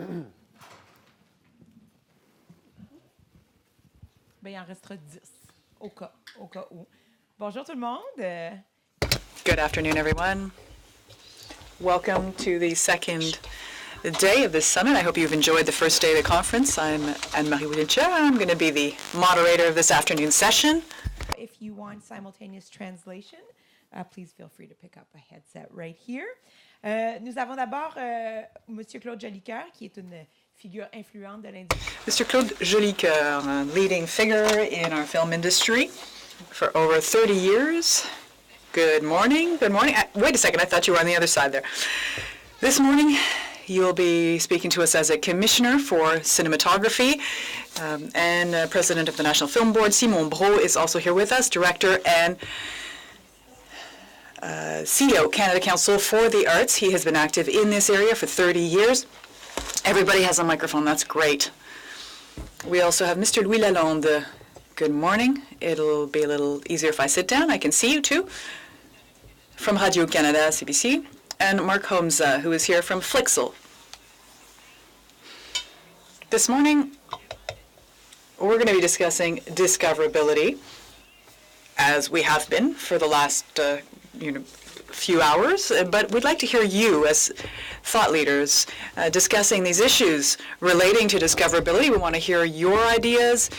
Ben, il en restera 10, au cas où. Bonjour tout le monde. Good afternoon, everyone. Welcome to the second day of this summit. I hope you've enjoyed the first day of the conference. I'm Anne-Marie Willicher. I'm going to be the moderator of this afternoon's session. If you want simultaneous translation, please feel free to pick up a headset right here. Nous avons d'abord Monsieur Claude Jolicoeur, qui est une figure influente de l'industrie. Mr. Claude Jolicoeur, a leading figure in our film industry for over 30 years. Good morning. Good morning. Wait a second. I thought you were on the other side there. This morning, you'll be speaking to us as a commissioner for cinematography and president of the National Film Board. Simon Brault is also here with us, director and CEO, Canada Council for the Arts. He has been active in this area for 30 years. Everybody has a microphone. That's great. We also have Mr. Louis Lalonde. Good morning. It'll be a little easier if I sit down. I can see you too. From Radio-Canada, CBC. And Mark Holmes, who is here from Flixel. This morning, we're going to be discussing discoverability, as we have been for the last few hours, but we'd like to hear you as thought leaders discussing these issues relating to discoverability. We want to hear your ideas,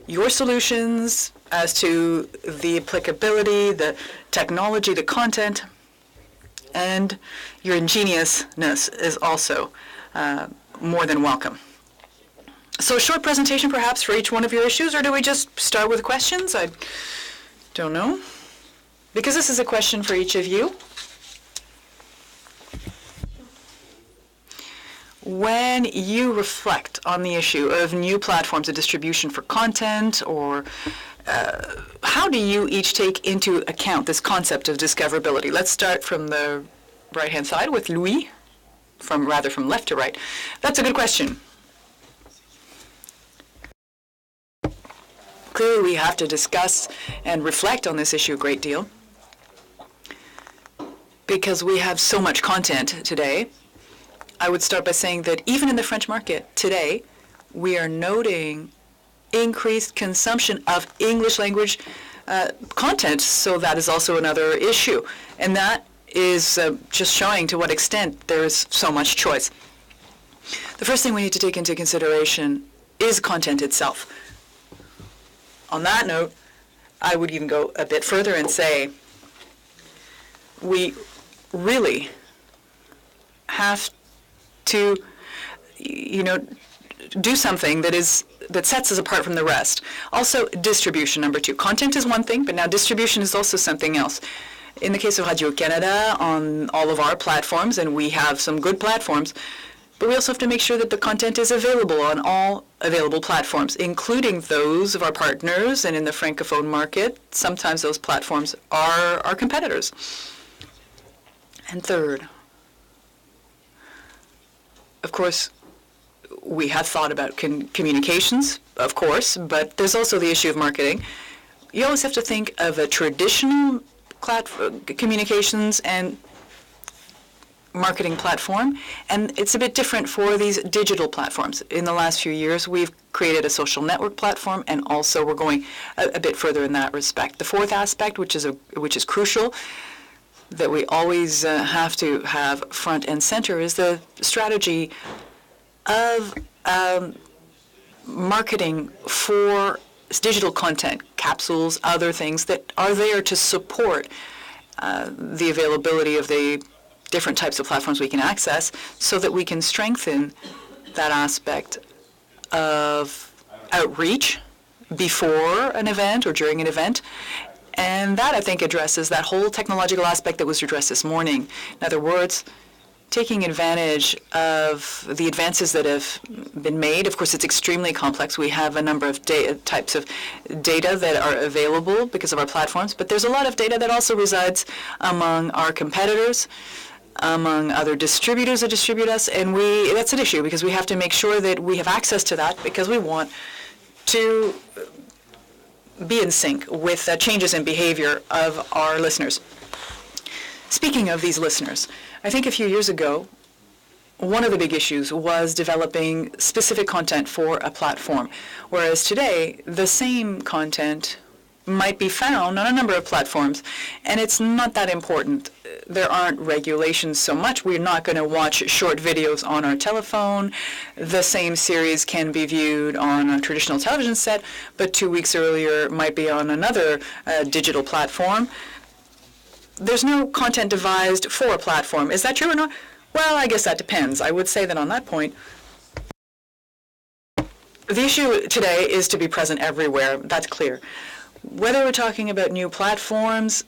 your solutions as to the applicability, the technology, the content, and your ingeniousness is also more than welcome. So a short presentation perhaps for each one of your issues, or do we just start with questions? I don't know. Because this is a question for each of you. When you reflect on the issue of new platforms of distribution for content, or how do you each take into account this concept of discoverability? Let's start from the right-hand side with Louis, from left to right. That's a good question. Clearly, we have to discuss and reflect on this issue a great deal, because we have so much content today. I would start by saying that even in the French market today, we are noting increased consumption of English language content, so that is also another issue. And that is just showing to what extent there is so much choice. The first thing we need to take into consideration is content itself. On that note, I would even go a bit further and say we really have to, do something that sets us apart from the rest. Also, distribution, number two. Content is one thing, but now distribution is also something else. In the case of Radio-Canada, on all of our platforms, and we have some good platforms, but we also have to make sure that the content is available on all available platforms, including those of our partners. And in the Francophone market, sometimes those platforms are our competitors. And third, of course, we have thought about communications, of course, but there's also the issue of marketing. You always have to think of a traditional communications and marketing platform, and it's a bit different for these digital platforms. In the last few years, we've created a social network platform, and also we're going a bit further in that respect. The fourth aspect, which is crucial, that we always have to have front and center, is the strategy of marketing for digital content, capsules, other things that are there to support the availability of the different types of platforms we can access, so that we can strengthen that aspect of outreach before an event or during an event. And that, I think, addresses that whole technological aspect that was addressed this morning. In other words, taking advantage of the advances that have been made. Of course, it's extremely complex. We have a number of types of data that are available because of our platforms, but there's a lot of data that also resides among our competitors, among other distributors that distribute us, and that's an issue because we have to make sure that we have access to that, because we want to be in sync with changes in behavior of our listeners. Speaking of these listeners, I think a few years ago, one of the big issues was developing specific content for a platform, whereas today the same content might be found on a number of platforms, and it's not that important. There aren't regulations so much. We're not going to watch short videos on our telephone. The same series can be viewed on a traditional television set, but 2 weeks earlier might be on another digital platform. There's no content devised for a platform. Is that true or not? Well, I guess that depends. I would say that on that point, the issue today is to be present everywhere. That's clear. Whether we're talking about new platforms,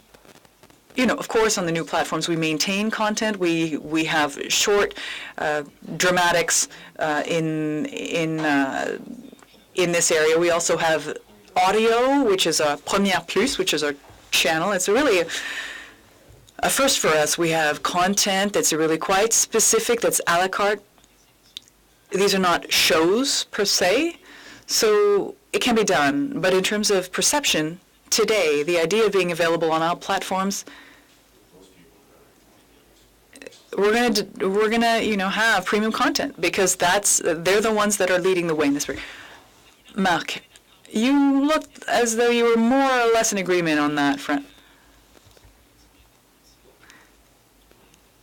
of course, on the new platforms, we maintain content. We have short dramatics in this area. We also have audio, which is a Première Plus, which is our channel. It's really a first for us. We have content that's really quite specific, that's a la carte. These are not shows per se, so it can be done. But in terms of perception, today, the idea of being available on all platforms, we're gonna have premium content because they're the ones that are leading the way in this. Marc, you looked as though you were more or less in agreement on that front.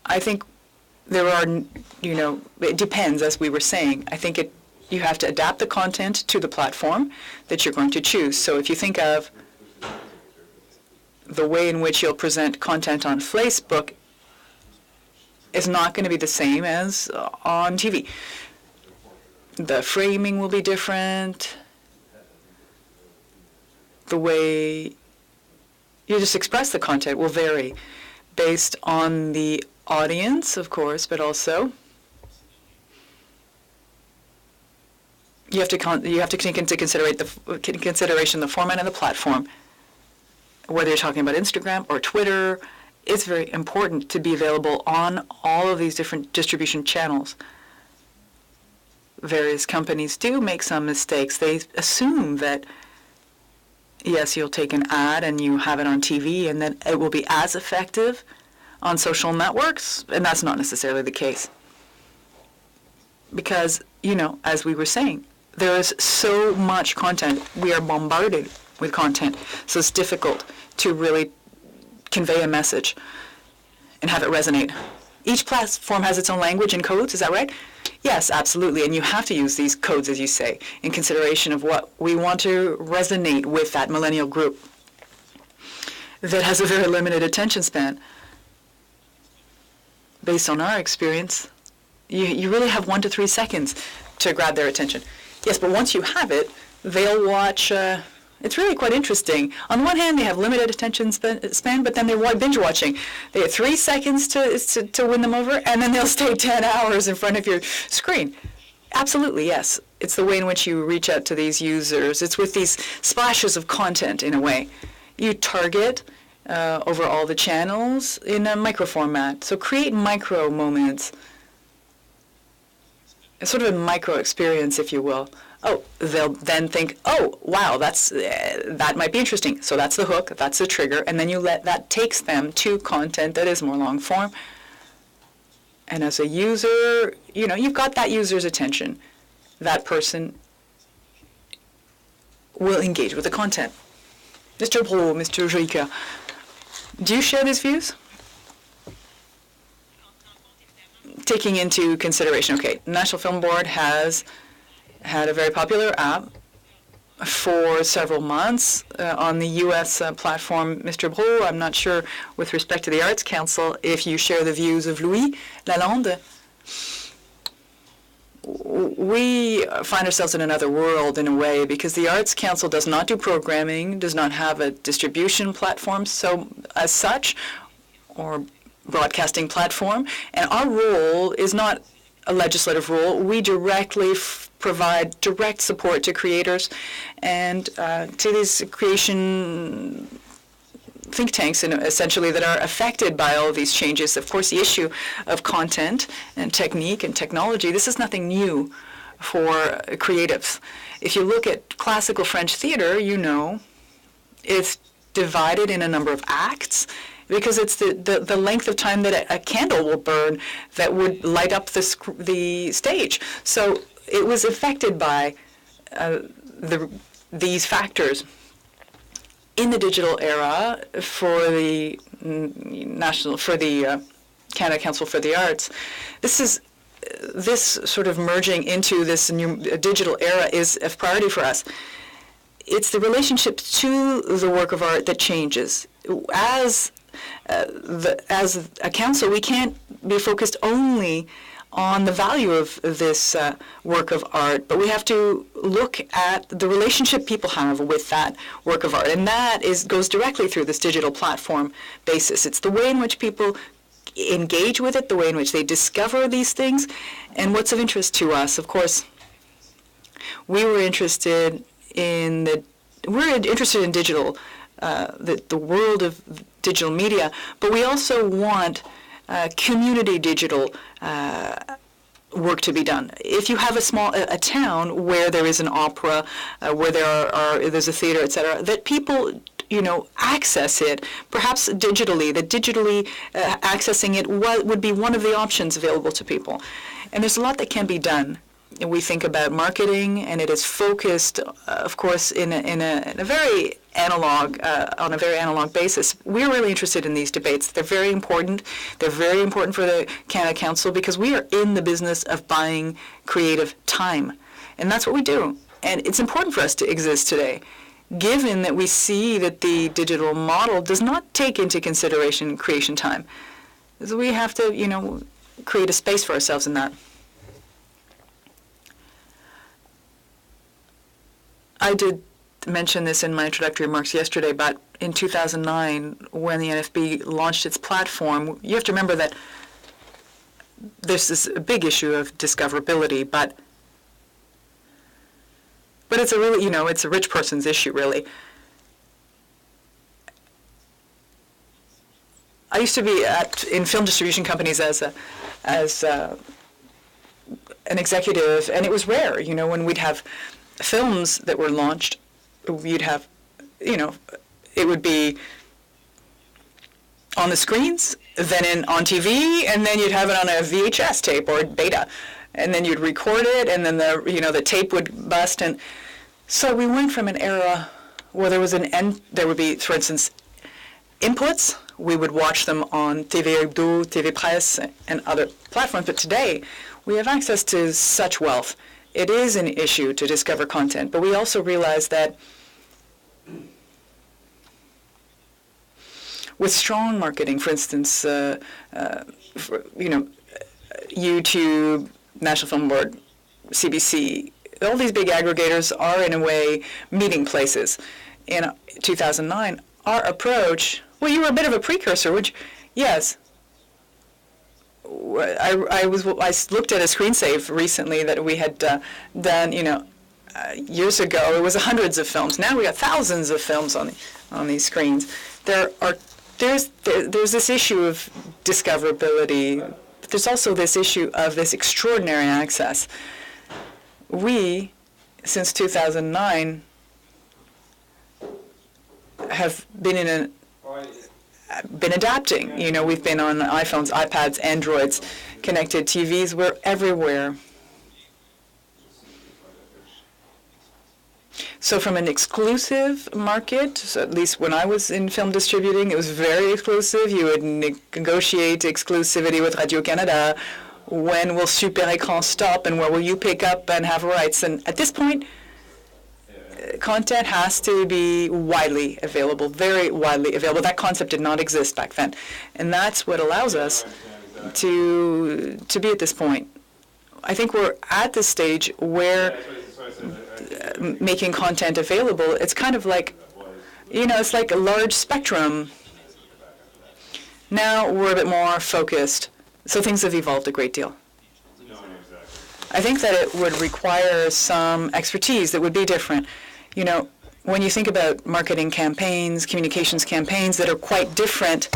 I think there are, it depends, as we were saying. I think you have to adapt the content to the platform that you're going to choose. So if you think of the way in which you'll present content on Facebook, is not going to be the same as on TV. The framing will be different. The way you just express the content will vary based on the audience, of course, but also you have to take into consideration the format and the platform. Whether you're talking about Instagram or Twitter, it's very important to be available on all of these different distribution channels. Various companies do make some mistakes. They assume that, yes, you'll take an ad and you have it on TV and then it will be as effective on social networks, and that's not necessarily the case. Because, as we were saying, there is so much content. We are bombarded with content, so it's difficult to really convey a message and have it resonate. Each platform has its own language and codes, is that right? Yes, absolutely, and you have to use these codes, as you say, in consideration of what we want to resonate with that millennial group that has a very limited attention span. Based on our experience, you really have 1 to 3 seconds to grab their attention. Yes, but once you have it, they'll watch. It's really quite interesting. On one hand, they have limited attention span, but then they're binge watching. They have 3 seconds to win them over, and then they'll stay 10 hours in front of your screen. Absolutely, yes. It's the way in which you reach out to these users. It's with these splashes of content, in a way. You target over all the channels in a micro format. So create micro moments, a sort of a micro experience, if you will. Oh, they'll then think, oh, wow, that might be interesting. So that's the hook, that's the trigger, and then that takes them to content that is more long form. And as a user, you've got that user's attention. That person will engage with the content. Mr. Brault, Mr. Joïca, do you share these views? Taking into consideration, okay, National Film Board has had a very popular app for several months on the U.S. platform. Mr. Brault, I'm not sure with respect to the Arts Council if you share the views of Louis Lalonde. We find ourselves in another world in a way because the Arts Council does not do programming, does not have a distribution platform so as such, or broadcasting platform, and our role is not a legislative role. We directly provide direct support to creators and to these creation think tanks, essentially, that are affected by all of these changes. Of course, the issue of content and technique and technology, this is nothing new for creatives. If you look at classical French theater, it's divided in a number of acts, because it's the length of time that a candle will burn that would light up the stage. So it was affected by these factors. In the digital era, for the Canada Council for the Arts, this sort of merging into this new digital era is a priority for us. It's the relationship to the work of art that changes. As a council, we can't be focused only on the value of this work of art, but we have to look at the relationship people have with that work of art, and that goes directly through this digital platform basis. It's the way in which people engage with it, the way in which they discover these things, and what's of interest to us. Of course, we're interested in digital, the world of digital media, but we also want community digital work to be done. If you have a town where there is an opera, where there's a theater, etc., that people access it, perhaps digitally, accessing it would be one of the options available to people. And there's a lot that can be done. We think about marketing, and it is focused, of course, in a very analog, on a very analog basis. We're really interested in these debates. They're very important. They're very important for the Canada Council because we are in the business of buying creative time. And that's what we do. And it's important for us to exist today, given that we see that the digital model does not take into consideration creation time. So we have to, create a space for ourselves in that. I did mention this in my introductory remarks yesterday, but in 2009, when the NFB launched its platform, you have to remember that there's this big issue of discoverability, but it's a really, it's a rich person's issue, really. I used to be in film distribution companies as an executive, and it was rare, when we'd have films that were launched, you'd have, it would be on the screens, then on TV, and then you'd have it on a VHS tape or beta, and then you'd record it, and then the tape would bust, and so we went from an era where there would be, for instance, inputs. We would watch them on TV Hebdo, TV Presse, and other platforms, but today we have access to such wealth. It is an issue to discover content, but we also realize that with strong marketing, for instance, YouTube, National Film Board, CBC, all these big aggregators are in a way meeting places. In 2009, our approach, well, you were a bit of a precursor, yes. I looked at a screen-save recently that we had done, years ago. It was hundreds of films. Now we got thousands of films on these screens. There's this issue of discoverability. But there's also this issue of this extraordinary access. We, since 2009, have been adapting. We've been on iPhones, iPads, Androids, connected TVs. We're everywhere. So from an exclusive market, so at least when I was in film distributing, it was very exclusive. You would negotiate exclusivity with Radio-Canada. When will Super Écran stop, and where will you pick up and have rights? And at this point, content has to be widely available, very widely available. That concept did not exist back then. And that's what allows us to be at this point. I think we're at this stage where making content available, it's kind of like, it's like a large spectrum. Now we're a bit more focused. So things have evolved a great deal. I think that it would require some expertise that would be different. When you think about marketing campaigns, communications campaigns that are quite different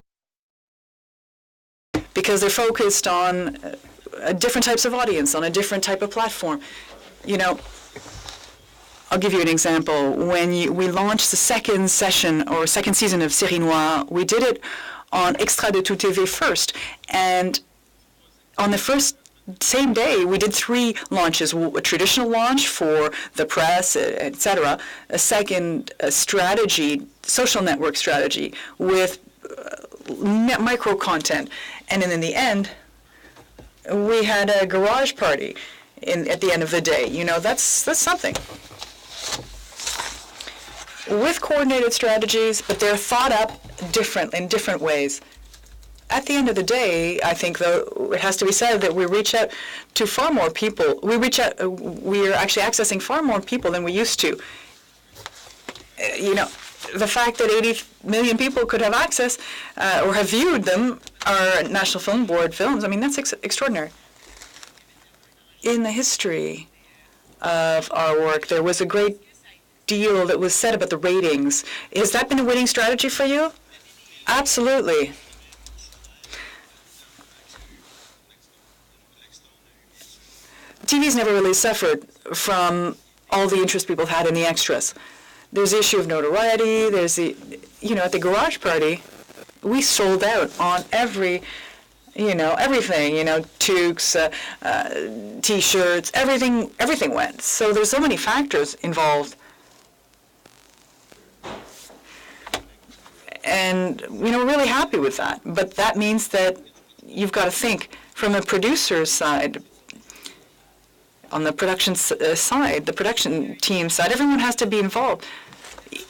because they're focused on different types of audience, on a different type of platform. I'll give you an example. When we launched the second session or second season of Série Noire, we did it on Extra de Tout TV first. And on the same day, we did 3 launches, a traditional launch for the press, etc., a second strategy, social network strategy with micro content, and then in the end, we had a garage party at the end of the day. You know, that's something. With coordinated strategies, but they're thought up in different ways. At the end of the day, I think, though, it has to be said that we reach out to far more people. We are actually accessing far more people than we used to. You know, the fact that 80 million people could have access or have viewed them, our National Film Board films, I mean, that's extraordinary. In the history of our work, there was a great deal that was said about the ratings. Has that been a winning strategy for you? Absolutely. TV's never really suffered from all the interest people had in the extras. There's the issue of notoriety. There's the, you know, at the garage party, we sold out on everything, you know, toques, T-shirts, everything went. So there's so many factors involved. And, you know, we're really happy with that. But that means that you've got to think from a producer's side, on the production side, the production team side, everyone has to be involved.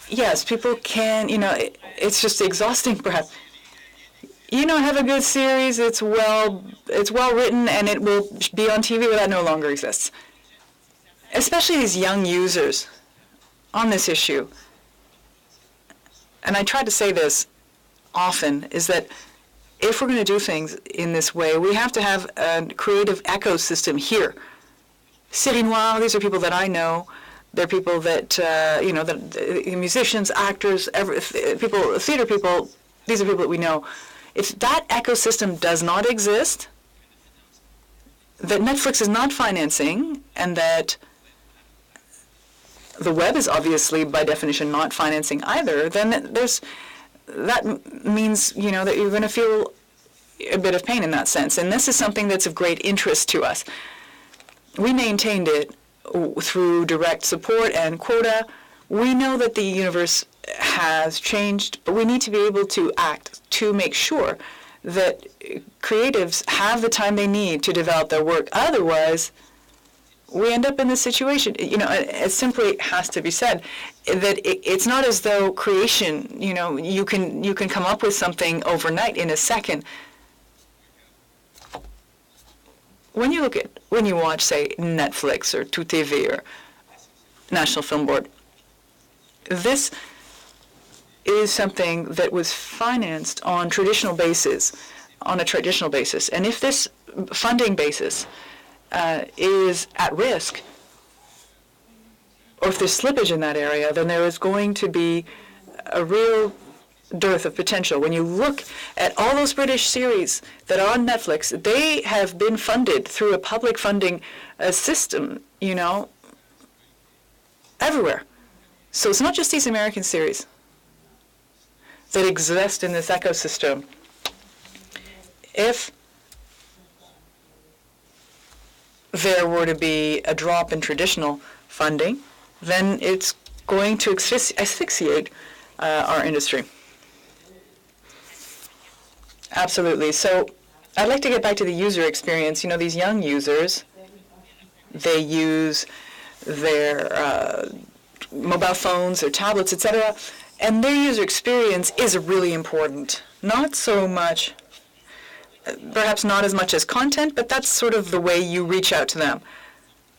Yes, people can, you know, it's just exhausting perhaps. You know, have a good series, it's well written, and it will be on TV, but that no longer exists. Especially these young users on this issue. And I try to say this often, is that if we're going to do things in this way, we have to have a creative ecosystem here. Série Noire, these are people that I know. They're people that, you know, musicians, actors, people, theater people, these are people that we know. If that ecosystem does not exist, that Netflix is not financing, and that the web is obviously, by definition, not financing either, then that means, you know, that you're going to feel a bit of pain in that sense. And this is something that's of great interest to us. We maintained it through direct support and quota. We know that the universe has changed, but we need to be able to act to make sure that creatives have the time they need to develop their work. Otherwise, we end up in this situation. You know, it simply has to be said that it's not as though creation, you know, you can come up with something overnight in a second. When you watch, say, Netflix or Tout TV or National Film Board, this is something that was financed on a traditional basis. And if this funding basis is at risk, or if there's slippage in that area, then there is going to be a real dearth of potential. When you look at all those British series that are on Netflix, they have been funded through a public funding system, you know, everywhere. So it's not just these American series that exist in this ecosystem. If there were to be a drop in traditional funding, then it's going to asphyxiate our industry. Absolutely. So I'd like to get back to the user experience. You know, these young users, they use their mobile phones, their tablets, etc., and their user experience is really important. Not so much, perhaps not as much as content, but that's sort of the way you reach out to them.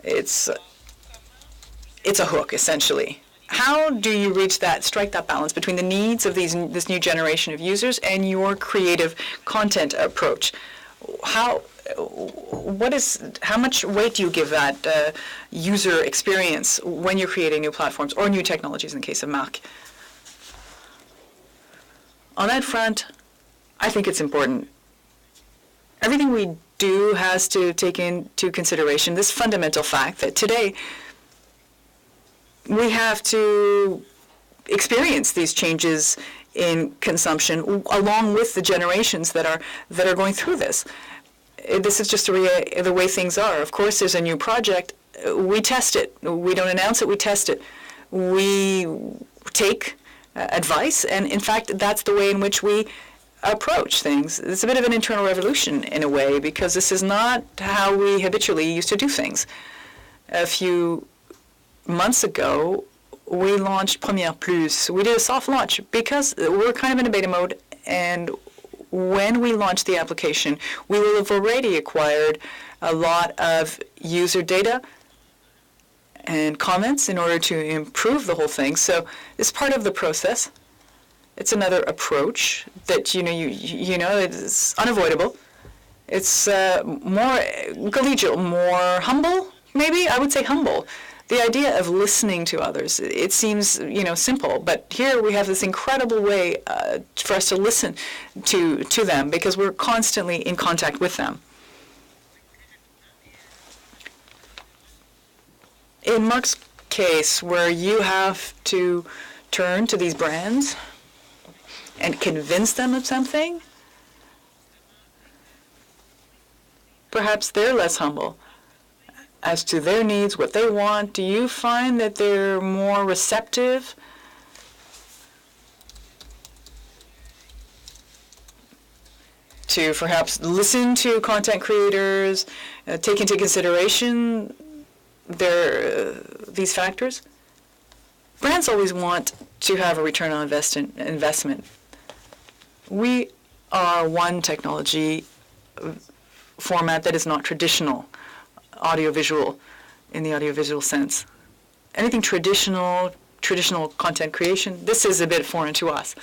It's a hook, essentially. How do you strike that balance between the needs of this new generation of users and your creative content approach? How much weight do you give that user experience when you're creating new platforms or new technologies in the case of Marc? On that front, I think it's important. Everything we do has to take into consideration this fundamental fact that today we have to experience these changes in consumption, along with the generations that are going through this. This is just the way things are. Of course, there's a new project. We test it. We don't announce it. We test it. We take advice, and in fact, that's the way in which we approach things. It's a bit of an internal revolution in a way, because this is not how we habitually used to do things. A few months ago, we launched Première Plus. We did a soft launch because we're kind of in a beta mode, and when we launch the application, we will have already acquired a lot of user data and comments in order to improve the whole thing. So it's part of the process. It's another approach that you know it's unavoidable. It's more collegial, more humble, maybe. I would say humble. The idea of listening to others, it seems simple, but here we have this incredible way for us to listen to them, because we're constantly in contact with them. In Mark's case, where you have to turn to these brands and convince them of something, perhaps they're less humble as to their needs, what they want. Do you find that they're more receptive to perhaps listen to content creators, take into consideration these factors? Brands always want to have a return on investment. We are one technology format that is not traditional audiovisual in the audiovisual sense. Anything traditional content creation, this is a bit foreign to us.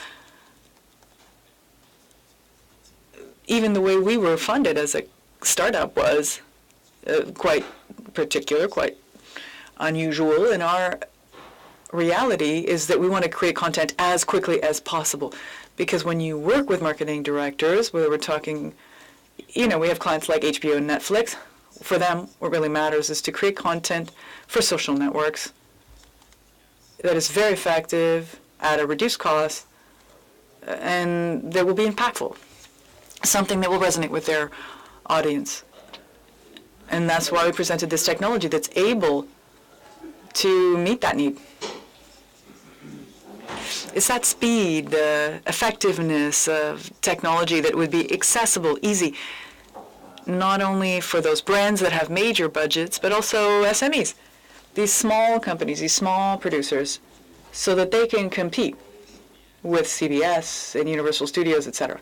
Even the way we were funded as a startup was quite particular, quite unusual, and our reality is that we want to create content as quickly as possible. Because when you work with marketing directors, whether we're talking, we have clients like HBO and Netflix. For them, what really matters is to create content for social networks that is very effective at a reduced cost and that will be impactful, something that will resonate with their audience. And that's why we presented this technology that's able to meet that need. It's that speed, the effectiveness of technology that would be accessible, easy, not only for those brands that have major budgets, but also SMEs, these small companies, these small producers, so that they can compete with CBS and Universal Studios, etc.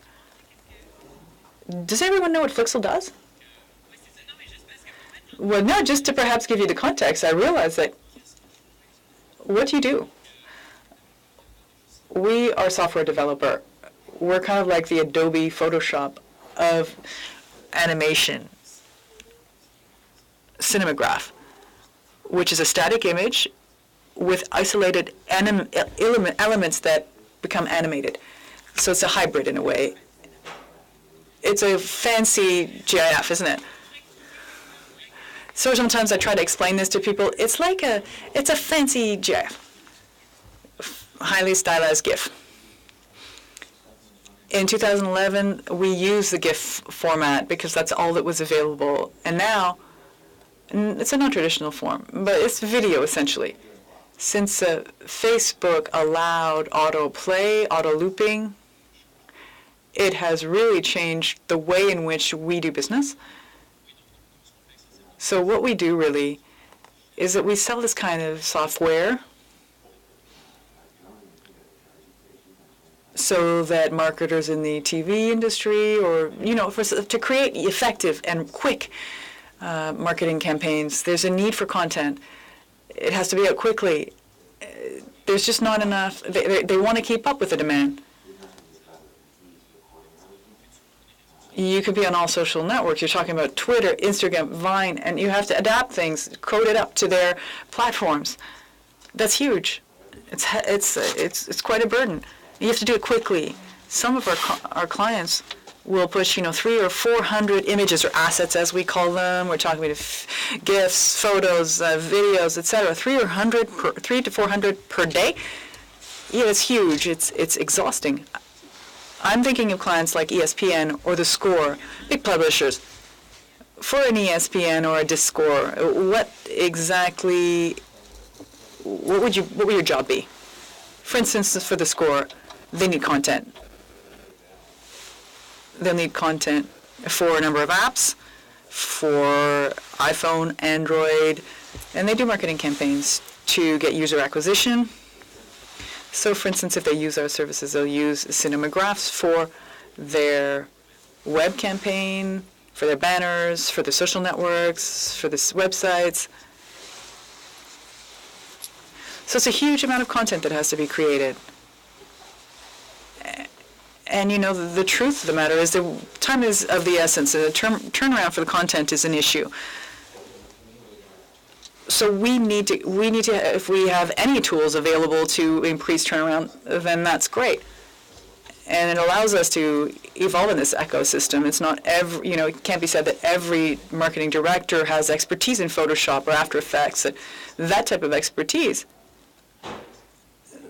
Does everyone know what Flixel does? Well, no, just to perhaps give you the context, I realize that what do you do? We are a software developer. We're kind of like the Adobe Photoshop of animation. Cinematograph, which is a static image with isolated elements that become animated. So it's a hybrid in a way. It's a fancy GIF, isn't it? So sometimes I try to explain this to people. It's a fancy GIF, highly stylized GIF. In 2011, we used the GIF format because that's all that was available. And now, it's a non-traditional form, but it's video essentially. Since Facebook allowed auto-play, auto-looping, it has really changed the way in which we do business. So what we do really is that we sell this kind of software so that marketers in the TV industry or, to create effective and quick marketing campaigns, there's a need for content. It has to be out quickly. There's just not enough. They want to keep up with the demand. You could be on all social networks. You're talking about Twitter, Instagram, Vine, and you have to adapt things, code it up to their platforms. That's huge. It's quite a burden. You have to do it quickly. Some of our clients will push, 300 or 400 images or assets, as we call them. We're talking about GIFs, photos, videos, etc. 300 to 400 per day. yeah, it's huge. It's exhausting. I'm thinking of clients like ESPN or The Score, big publishers. For an ESPN or a Discore, what would your job be? For instance, for The Score, they need content. They'll need content for a number of apps, for iPhone, Android, and they do marketing campaigns to get user acquisition. So, for instance, if they use our services, they'll use cinemagraphs for their web campaign, for their banners, for their social networks, for their websites. So it's a huge amount of content that has to be created. And, you know, the truth of the matter is that time is of the essence, and the turnaround for the content is an issue. So we need to, if we have any tools available to increase turnaround, then that's great. And it allows us to evolve in this ecosystem. It's not it can't be said that every marketing director has expertise in Photoshop or After Effects. That type of expertise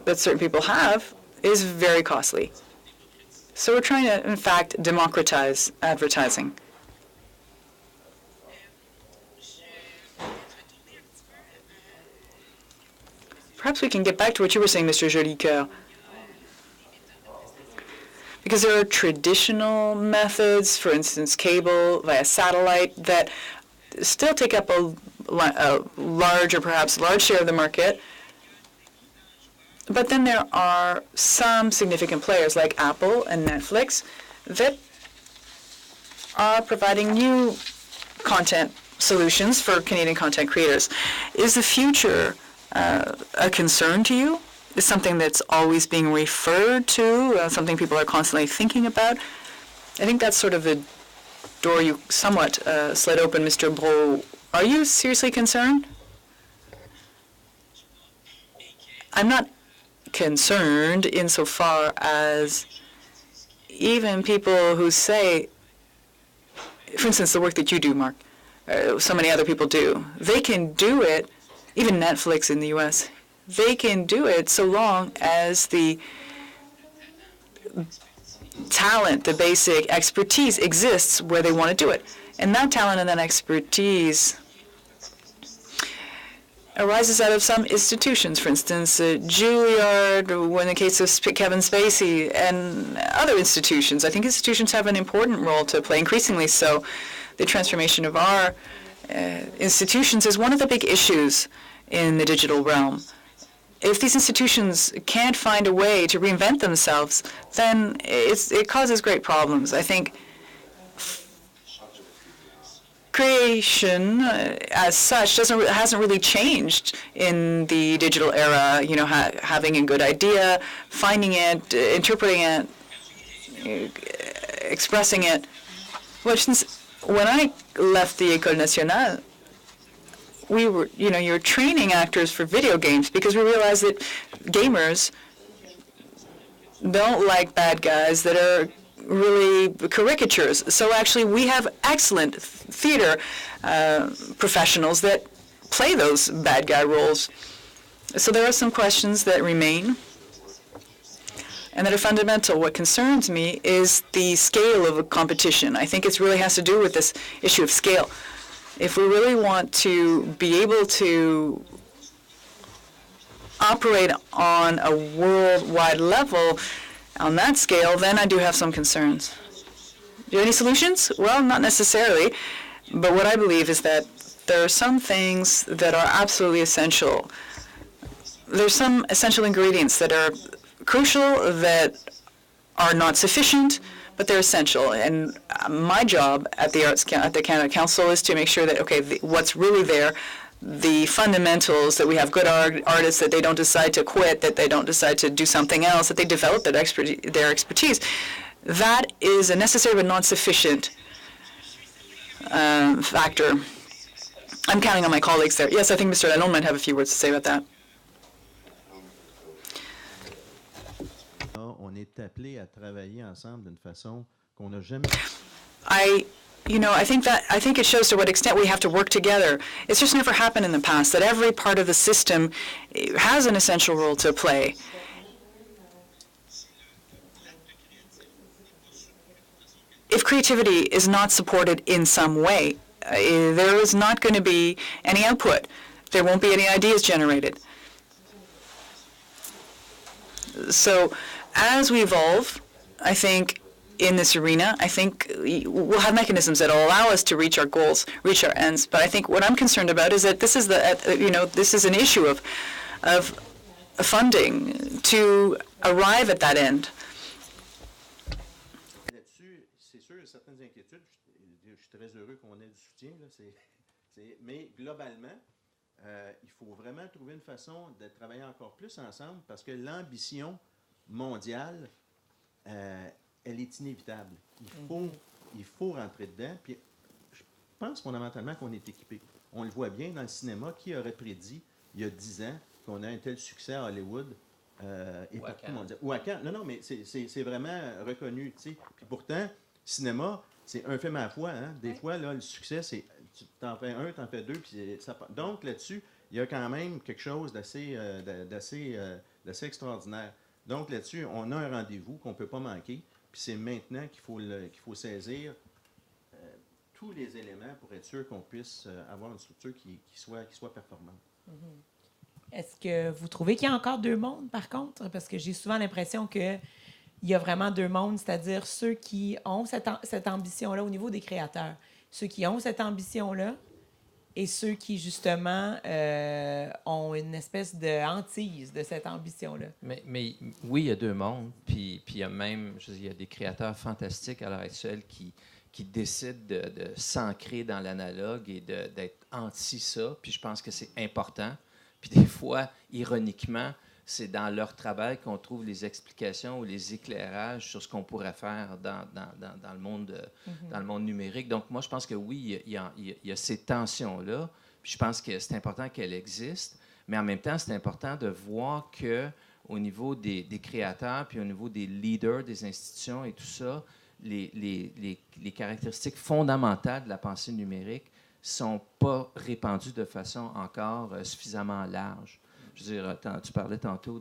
that certain people have is very costly. So we're trying to, in fact, democratize advertising. Perhaps we can get back to what you were saying, Mr. Jolicoeur. Because there are traditional methods, for instance, cable via satellite, that still take up a large or perhaps large share of the market. But then there are some significant players like Apple and Netflix that are providing new content solutions for Canadian content creators. Is the future a concern to you? Is something that's always being referred to, something people are constantly thinking about? I think that's sort of the door you somewhat slid open, Mr. Brault. Are you seriously concerned? I'm not concerned insofar as even people who say, for instance, the work that you do, Mark, so many other people do, they can do it, even Netflix in the U.S., they can do it so long as the talent, the basic expertise exists where they want to do it. And that talent and that expertise arises out of some institutions. For instance, Juilliard, in the case of Kevin Spacey, and other institutions. I think institutions have an important role to play, increasingly so. The transformation of our institutions is one of the big issues in the digital realm. If these institutions can't find a way to reinvent themselves, then it causes great problems. I think creation, as such, hasn't really changed in the digital era. You know, having a good idea, finding it, interpreting it, expressing it. Well, since when I left the École Nationale, we were, you're training actors for video games because we realized that gamers don't like bad guys that are really caricatures. So actually we have excellent theater professionals that play those bad guy roles. So there are some questions that remain and that are fundamental. What concerns me is the scale of a competition. I think it really has to do with this issue of scale. If we really want to be able to operate on a worldwide level on that scale, then I do have some concerns. Do you have any solutions? Well, not necessarily. But what I believe is that there are some things that are absolutely essential. There's some essential ingredients that are crucial, that are not sufficient, but they're essential. And my job at the Canada Council is to make sure that, okay, what's really there, the fundamentals, that we have good artists, that they don't decide to quit, that they don't decide to do something else, that they develop their expertise. That is a necessary but not sufficient factor. I'm counting on my colleagues there. Yes, I think Mr. Lalonde might have a few words to say about that. On est appelé à travailler ensemble d'une façon qu'on n'a jamais. I think it shows to what extent we have to work together. It's just never happened in the past that every part of the system has an essential role to play. if creativity is not supported in some way, there is not going to be any output. There won't be any ideas generated. So as we evolve, I think, in this arena, I think we'll have mechanisms that will allow us to reach our goals, reach our ends. But I think what I'm concerned about is that this is this is an issue of funding to arrive at that end. Là-dessus, c'est sûr, il y a certaines inquiétudes. Je suis très heureux qu'on ait du soutien. Là, mais globalement, il faut vraiment trouver une façon de travailler encore plus ensemble parce que l'ambition mondiale, elle est inévitable. Il faut rentrer dedans. Puis je pense fondamentalement qu'on est équipé. On le voit bien dans le cinéma. Qui aurait prédit, il y a 10 ans, qu'on a un tel succès à Hollywood et partout mondial. Ou à Cannes. Non, mais c'est vraiment reconnu. T'sais. Puis pourtant, cinéma, c'est un film à la fois. Hein? Des fois, là, le succès, c'est tu t'en fais un, t'en fais deux. Puis ça, donc là-dessus, il y a quand même quelque chose d'assez extraordinaire. Donc là-dessus, on a un rendez-vous qu'on ne peut pas manquer. Puis c'est maintenant qu'il faut saisir tous les éléments pour être sûr qu'on puisse avoir une structure qui soit performante. Mm-hmm. Est-ce que vous trouvez qu'il y a encore deux mondes, par contre? Parce que j'ai souvent l'impression qu'il y a vraiment deux mondes, c'est-à-dire ceux qui ont cette ambition-là au niveau des créateurs. Ceux qui ont cette ambition-là et ceux qui, justement, ont une espèce de hantise de cette ambition-là. Mais oui, il y a deux mondes. Puis il y a même, il y a des créateurs fantastiques à l'heure actuelle qui décident de s'ancrer dans l'analogue et d'être anti ça. Puis je pense que c'est important. Puis des fois, ironiquement, c'est dans leur travail qu'on trouve les explications ou les éclairages sur ce qu'on pourrait faire dans le monde, dans le monde numérique. Donc, moi, je pense que oui, il y a ces tensions-là. Puis je pense que c'est important qu'elles existent. Mais en même temps, c'est important de voir qu'au niveau des créateurs, puis au niveau des leaders des institutions et tout ça, les caractéristiques fondamentales de la pensée numérique ne sont pas répandues de façon encore suffisamment large. Je veux dire, tu parlais tantôt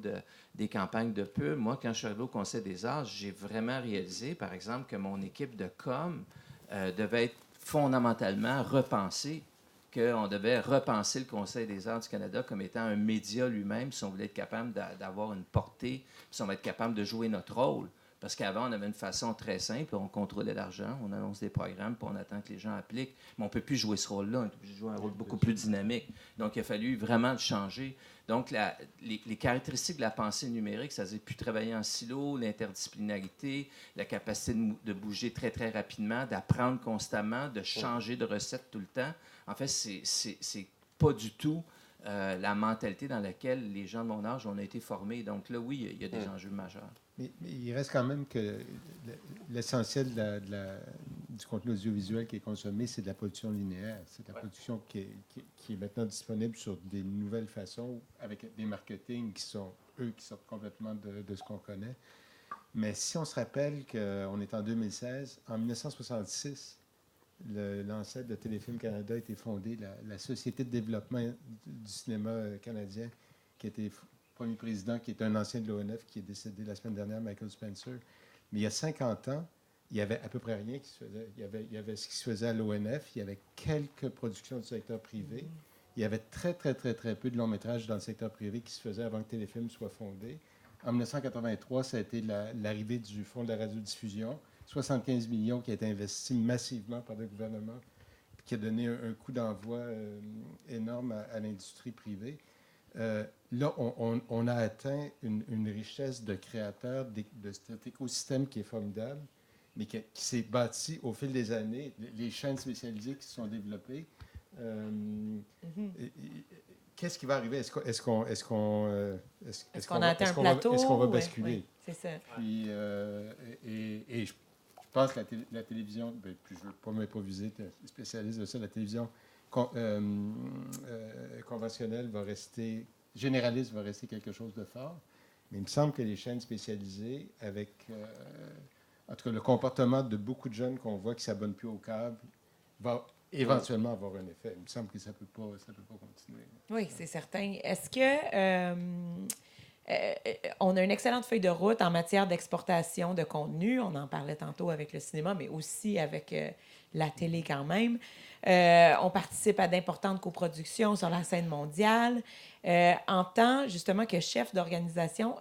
des campagnes de pub. Moi, quand je suis arrivé au Conseil des arts, j'ai vraiment réalisé, par exemple, que mon équipe de com devait être fondamentalement repensée, qu'on devait repenser le Conseil des arts du Canada comme étant un média lui-même, si on voulait être capable d'avoir une portée, si on va être capable de jouer notre rôle. Parce qu'avant, on avait une façon très simple. On contrôlait l'argent, on annonce des programmes, puis on attend que les gens appliquent. Mais on ne peut plus jouer ce rôle-là. On peut jouer un rôle beaucoup plus dynamique. Donc, il a fallu vraiment le changer. Donc, les caractéristiques de la pensée numérique, ça veut dire plus travailler en silo, l'interdisciplinarité, la capacité de bouger très, très rapidement, d'apprendre constamment, de changer de recette tout le temps. En fait, c'est pas du tout la mentalité dans laquelle les gens de mon âge ont été formés. Donc là, oui, il y a des enjeux majeurs. Mais il reste quand même que l'essentiel du contenu audiovisuel qui est consommé, c'est de la production linéaire. C'est de la production qui est maintenant disponible sur des nouvelles façons, avec des marketing qui sortent complètement de ce qu'on connaît. Mais si on se rappelle qu'on est en 2016, en 1966, l'ancêtre de Téléfilm Canada a été fondé, la Société de développement du cinéma canadien, qui a été premier président, qui est un ancien de l'ONF, qui est décédé la semaine dernière, Michael Spencer. Mais il y a 50 ans, il n'y avait à peu près rien qui se faisait. Il y avait ce qui se faisait à l'ONF, il y avait quelques productions du secteur privé. Il y avait très, très, très, très peu de longs métrages dans le secteur privé qui se faisaient avant que Téléfilm soit fondé. En 1983, ça a été l'arrivée du Fonds de la radiodiffusion, 75 millions qui a été investi massivement par le gouvernement, qui a donné un coup d'envoi énorme à l'industrie privée. Là, on a atteint une richesse de créateurs, de cet écosystème qui est formidable, mais qui s'est bâti au fil des années, les chaînes spécialisées qui se sont développées. Qu'est-ce qui va arriver? Est-ce qu'on a atteint un plateau? Est-ce qu'on va basculer? Oui, c'est ça. Puis, et je pense que la télévision, puis je ne veux pas m'improviser, tu es spécialiste de ça, la télévision conventionnelle va rester, généraliste va rester quelque chose de fort, mais il me semble que les chaînes spécialisées, avec en tout cas le comportement de beaucoup de jeunes qu'on voit qui ne s'abonnent plus au câble, va éventuellement avoir un effet. Il me semble que ça peut pas continuer. Oui, c'est certain. Est-ce que on a une excellente feuille de route en matière d'exportation de contenu. On en parlait tantôt avec le cinéma, mais aussi avec la télé quand même. On participe à d'importantes coproductions sur la scène mondiale. En tant, justement, que chef d'organisation,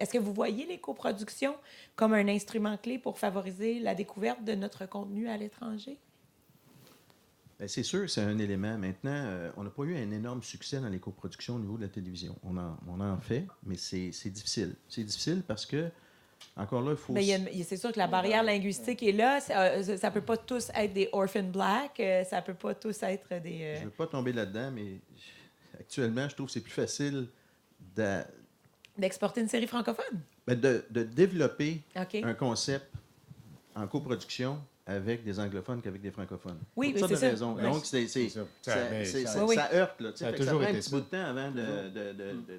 est-ce que vous voyez les coproductions comme un instrument clé pour favoriser la découverte de notre contenu à l'étranger? Bien, c'est sûr, c'est un élément. Maintenant, on n'a pas eu un énorme succès dans les coproductions au niveau de la télévision. On en fait, mais c'est difficile. C'est difficile parce que, encore là, il faut... Bien, c'est sûr que la barrière linguistique est là. Ça ne peut pas tous être des orphan black. Ça ne peut pas tous être des... Je ne veux pas tomber là-dedans, mais actuellement, je trouve que c'est plus facile D'exporter une série francophone? de développer OK. un concept en coproduction avec des anglophones qu'avec des francophones. Oui, Pour toutes c'est sortes de ça. raisons. Oui. Donc, C'est ça. ça heurte. Là, ça a ça toujours prend un été petit ça. bout de temps avant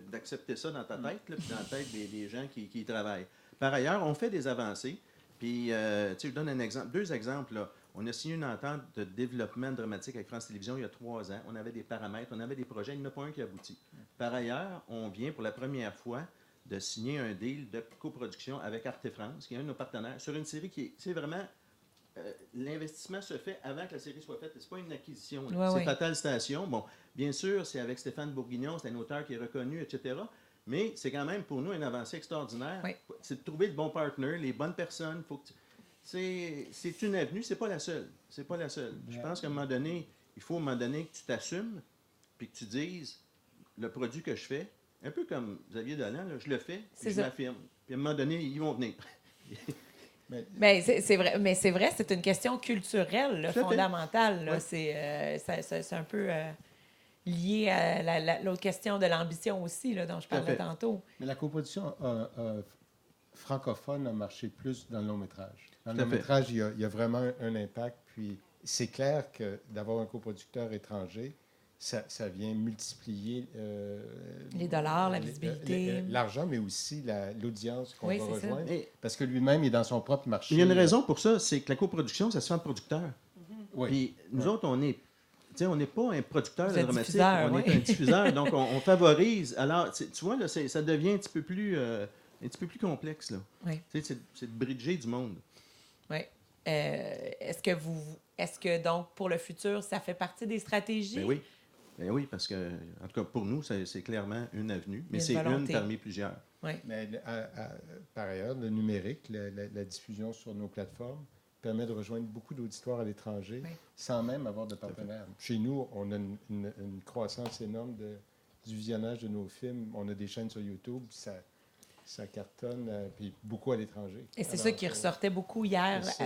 d'accepter ça dans ta tête, là, puis dans la tête des gens qui y travaillent. Par ailleurs, on fait des avancées. Puis, je donne un exemple, 2 exemples. Là. On a signé une entente de développement dramatique avec France Télévisions il y a 3 ans. On avait des paramètres, on avait des projets, il n'y en a pas un qui aboutit. Par ailleurs, on vient pour la première fois de signer un deal de coproduction avec Arte France, qui est un de nos partenaires, sur une série qui est, c'est vraiment... l'investissement se fait avant que la série soit faite. Ce n'est pas une acquisition. Ouais, c'est ouais. Fatal Station. Bon, bien sûr, c'est avec Stéphane Bourguignon, c'est un auteur qui est reconnu, etc. Mais c'est quand même pour nous une avancée extraordinaire. Oui. C'est de trouver le bon partner, les bonnes personnes. C'est une avenue, c'est pas la seule. C'est pas la seule. Je pense qu'à un moment donné, il faut à un moment donné que tu t'assumes puis que tu dises le produit que je fais, un peu comme Xavier Dolan, là, je le fais, C'est je ça. m'affirme. Puis à un moment donné, ils vont venir. Mais c'est vrai, c'est une question culturelle, là, Tout à fait. fondamentale. Là. Ouais. C'est un peu lié à l'autre question de l'ambition aussi, là, dont je Tout à parlais fait. tantôt. Mais la coproduction francophone a marché plus dans le long métrage. Dans le Tout à long fait. métrage, il y a vraiment un impact. Puis c'est clair que d'avoir un coproducteur étranger, ça vient multiplier Les dollars, la visibilité. l'argent, mais aussi l'audience qu'on Oui, va c'est ça. rejoindre. Et Parce que lui-même est dans son propre marché. il y a une raison pour ça, c'est que la coproduction, ça se fait en producteur. Oui. Puis nous autres, on n'est pas un producteur Vous de êtes dramatique, diffuseur, on oui. est un diffuseur, donc on favorise. Alors, tu vois, là, ça devient un petit peu plus complexe. Là. Oui. C'est de bridger du monde. Oui. Est-ce que donc pour le futur, ça fait partie des stratégies? Ben oui. Ben oui, parce que, en tout cas, pour nous, c'est clairement une avenue, mais Il y c'est a une une volonté. parmi plusieurs. Oui. Mais par ailleurs, le numérique, la diffusion sur nos plateformes permet de rejoindre beaucoup d'auditoires à l'étranger Oui. sans même avoir de partenaires. Chez nous, on a une croissance énorme du visionnage de nos films. On a des chaînes sur YouTube, ça cartonne, puis beaucoup à l'étranger. Et c'est Alors, ça qui ressortait beaucoup hier. ça,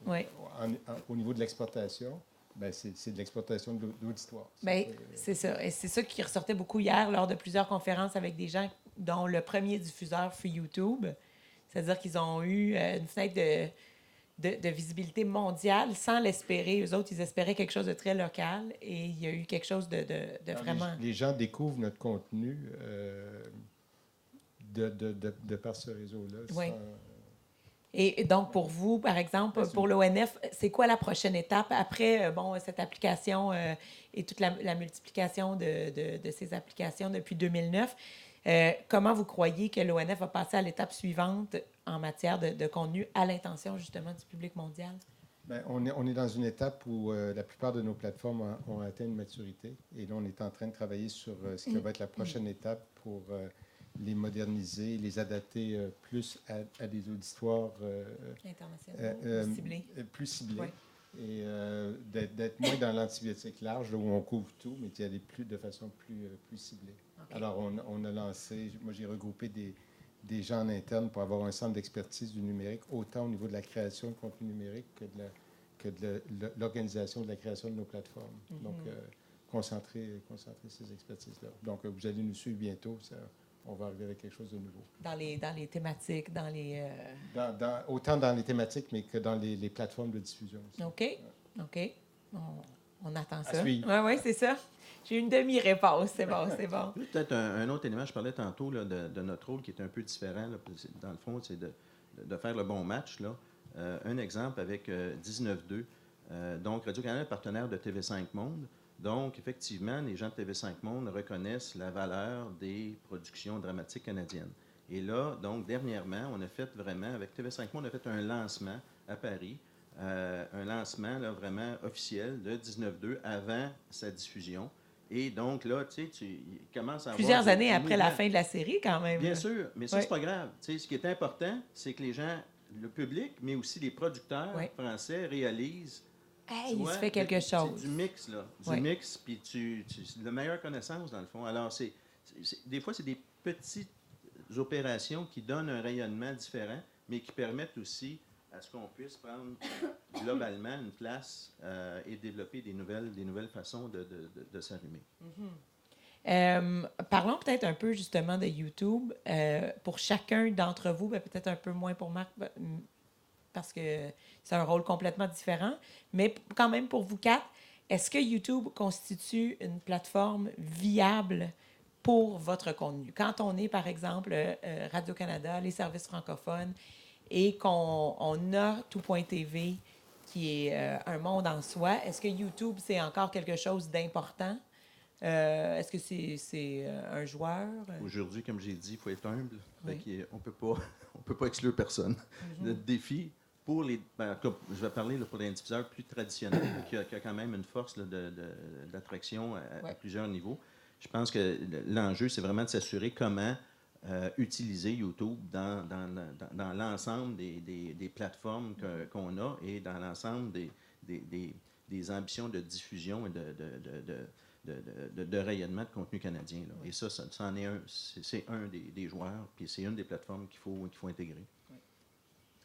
Oui. au niveau de l'exportation, ben c'est de l'exportation d'auditoire. Bien, c'est ça. Et c'est ça qui ressortait beaucoup hier lors de plusieurs conférences avec des gens dont le premier diffuseur fut YouTube. C'est-à-dire qu'ils ont eu une fenêtre de visibilité mondiale sans l'espérer. Eux autres, ils espéraient quelque chose de très local et il y a eu quelque chose de vraiment... Les gens découvrent notre contenu de par ce réseau-là. Oui. sans- Et donc, pour vous, par exemple, pour l'ONF, c'est quoi la prochaine étape après cette application et toute la multiplication de ces applications depuis 2009? Comment vous croyez que l'ONF va passer à l'étape suivante en matière de contenu à l'intention, justement, du public mondial? Ben, on est dans une étape où la plupart de nos plateformes ont atteint une maturité. Et là, on est en train de travailler sur ce qui va être la prochaine étape pour les moderniser, les adapter plus à des auditoires International, ciblé. plus ciblés. Oui. Et d'être moins dans l'antibiotique large, là, où on couvre tout, mais d'y aller de façon plus ciblée. OK. Alors, on a lancé, moi j'ai regroupé des gens en interne pour avoir un centre d'expertise du numérique, autant au niveau de la création de contenu numérique que de l'organisation de la création de nos plateformes. Donc, concentrer ces expertises-là. Donc, vous allez nous suivre bientôt. On va arriver avec quelque chose de nouveau. Dans les thématiques, dans les... Autant dans les thématiques, mais que dans les plateformes de diffusion aussi. OK. OK. On attend ça. suivre. Oui, c'est ça. J'ai une demi-réponse. C'est bon, c'est bon. Juste peut-être un autre élément, je parlais tantôt là, de notre rôle qui est un peu différent. Là, dans le fond, c'est de faire le bon match. Là. Un exemple avec 19.2. Donc, Radio-Canada est partenaire de TV5 Monde. Donc, effectivement, les gens de TV5 Monde reconnaissent la valeur des productions dramatiques canadiennes. Et là, donc, dernièrement, on a fait vraiment, avec TV5 Monde, on a fait un lancement à Paris, un lancement là, vraiment officiel de 19-2 avant sa diffusion. Et donc, là, tu sais, il commence à avoir... Plusieurs années du après la mouvement. fin de la série, quand même. Bien sûr, mais ça, Oui. c'est pas grave. Tu sais, ce qui est important, c'est que les gens, le public, mais aussi les producteurs Oui. français réalisent. Hey, tu il vois, se fait quelque c'est chose. du mix, là. Du Oui. mix, puis c'est de meilleure connaissance, dans le fond. Alors, des fois, c'est des petites opérations qui donnent un rayonnement différent, mais qui permettent aussi à ce qu'on puisse prendre globalement une place et développer des nouvelles façons de s'arrimer. Parlons peut-être un peu justement de YouTube. Pour chacun d'entre vous, ben, peut-être un peu moins pour Marc, parce que c'est un rôle complètement différent. Mais quand même, pour vous quatre, est-ce que YouTube constitue une plateforme viable pour votre contenu? Quand on est, par exemple, Radio-Canada, les services francophones, et qu'on a Tout.tv, qui est un monde en soi, est-ce que YouTube, c'est encore quelque chose d'important? Est-ce que c'est un joueur? Aujourd'hui, comme j'ai dit, il faut être humble. Oui. On peut pas exclure personne. Le défi pour les... en tout cas, je vais parler là, pour les diffuseurs plus traditionnels, qui a quand même une force là, d'attraction à plusieurs niveaux. Je pense que l'enjeu, c'est vraiment de s'assurer comment utiliser YouTube dans l'ensemble des plateformes qu'on a et dans l'ensemble des ambitions de diffusion et de rayonnement de contenu canadien. Là. Et ça en est c'est un des joueurs, puis c'est une des plateformes qu'il faut intégrer.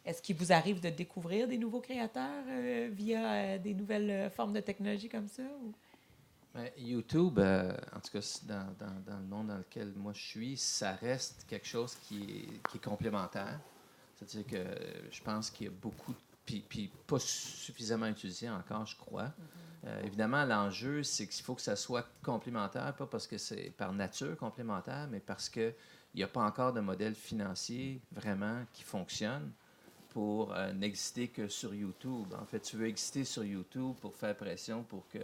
Est-ce qu'il vous arrive de découvrir des nouveaux créateurs via des nouvelles formes de technologie comme ça? Ou? Ben, YouTube, en tout cas, dans le monde dans lequel moi je suis, ça reste quelque chose qui est complémentaire. C'est-à-dire que je pense qu'il y a beaucoup, puis pas suffisamment utilisé encore, je crois. Évidemment, l'enjeu, c'est qu'il faut que ça soit complémentaire, pas parce que c'est par nature complémentaire, mais parce qu'il n'y a pas encore de modèle financier vraiment qui fonctionne pour n'exister que sur YouTube. En fait, tu veux exister sur YouTube pour faire pression pour que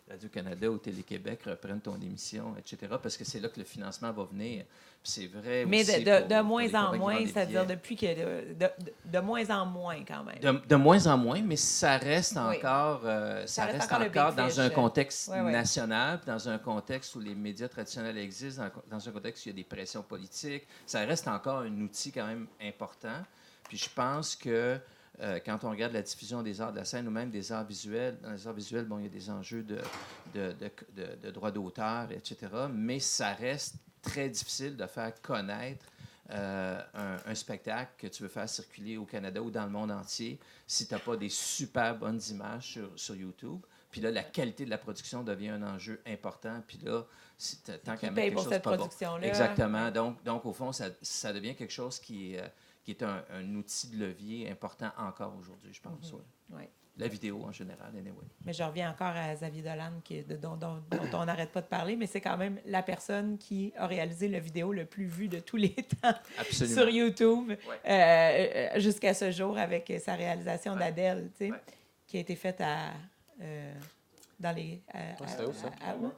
Radio-Canada ou Télé-Québec reprennent ton émission, etc., parce que c'est là que le financement va venir. Puis c'est vrai Mais aussi de pour moins les en compagnies qui moins, vendent des c'est-à-dire billets. depuis que... De moins en moins, quand même. De moins en moins, mais ça reste Oui. encore, Ça reste reste encore le encore big dans fish. un contexte Ouais, ouais. national, puis dans un contexte où les médias traditionnels existent, dans un contexte où il y a des pressions politiques. Ça reste encore un outil quand même important. Puis je pense que quand on regarde la diffusion des arts de la scène ou même des arts visuels, dans les arts visuels, bon, il y a des enjeux de droits d'auteur, etc., mais ça reste très difficile de faire connaître un spectacle que tu veux faire circuler au Canada ou dans le monde entier si tu n'as pas des super bonnes images sur YouTube. Puis là, la qualité de la production devient un enjeu important. Puis là, tant qu'à mettre paye quelque pour chose cette pas bon. production-là? Exactement. Donc, au fond, ça devient quelque chose qui est un outil de levier important encore aujourd'hui, je pense. Ouais. Oui. La vidéo en général, anyway. Mais je reviens encore à Xavier Dolan, dont on n'arrête pas de parler, mais c'est quand même la personne qui a réalisé la vidéo le plus vue de tous les temps Absolument. sur YouTube jusqu'à ce jour avec sa réalisation d'Adèle, tu sais, qui a été faite dans les... C'était où, ça? où?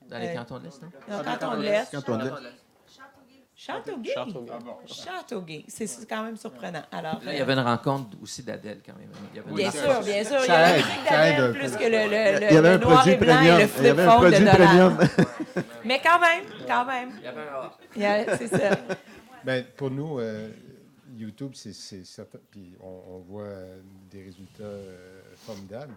Dans les cantons de l'Est, non? Non, quand on le laisse. Quand on laisse. Châteauguay. Châteauguay. Châteauguay. C'est quand même surprenant. Alors, Là, il y avait une rencontre aussi d'Adèle quand même. Il y avait bien une- sûr, bien sûr. Il y Ça a la aide, musique ça aide d'Adèle un plus peu. que le Il y avait un noir produit et blanc premium. et le Il y flip avait un phone de produit Dolan. premium. Mais quand même. Il y avait un- C'est ça. Ben, pour nous, YouTube, c'est certain. Puis on voit des résultats formidables.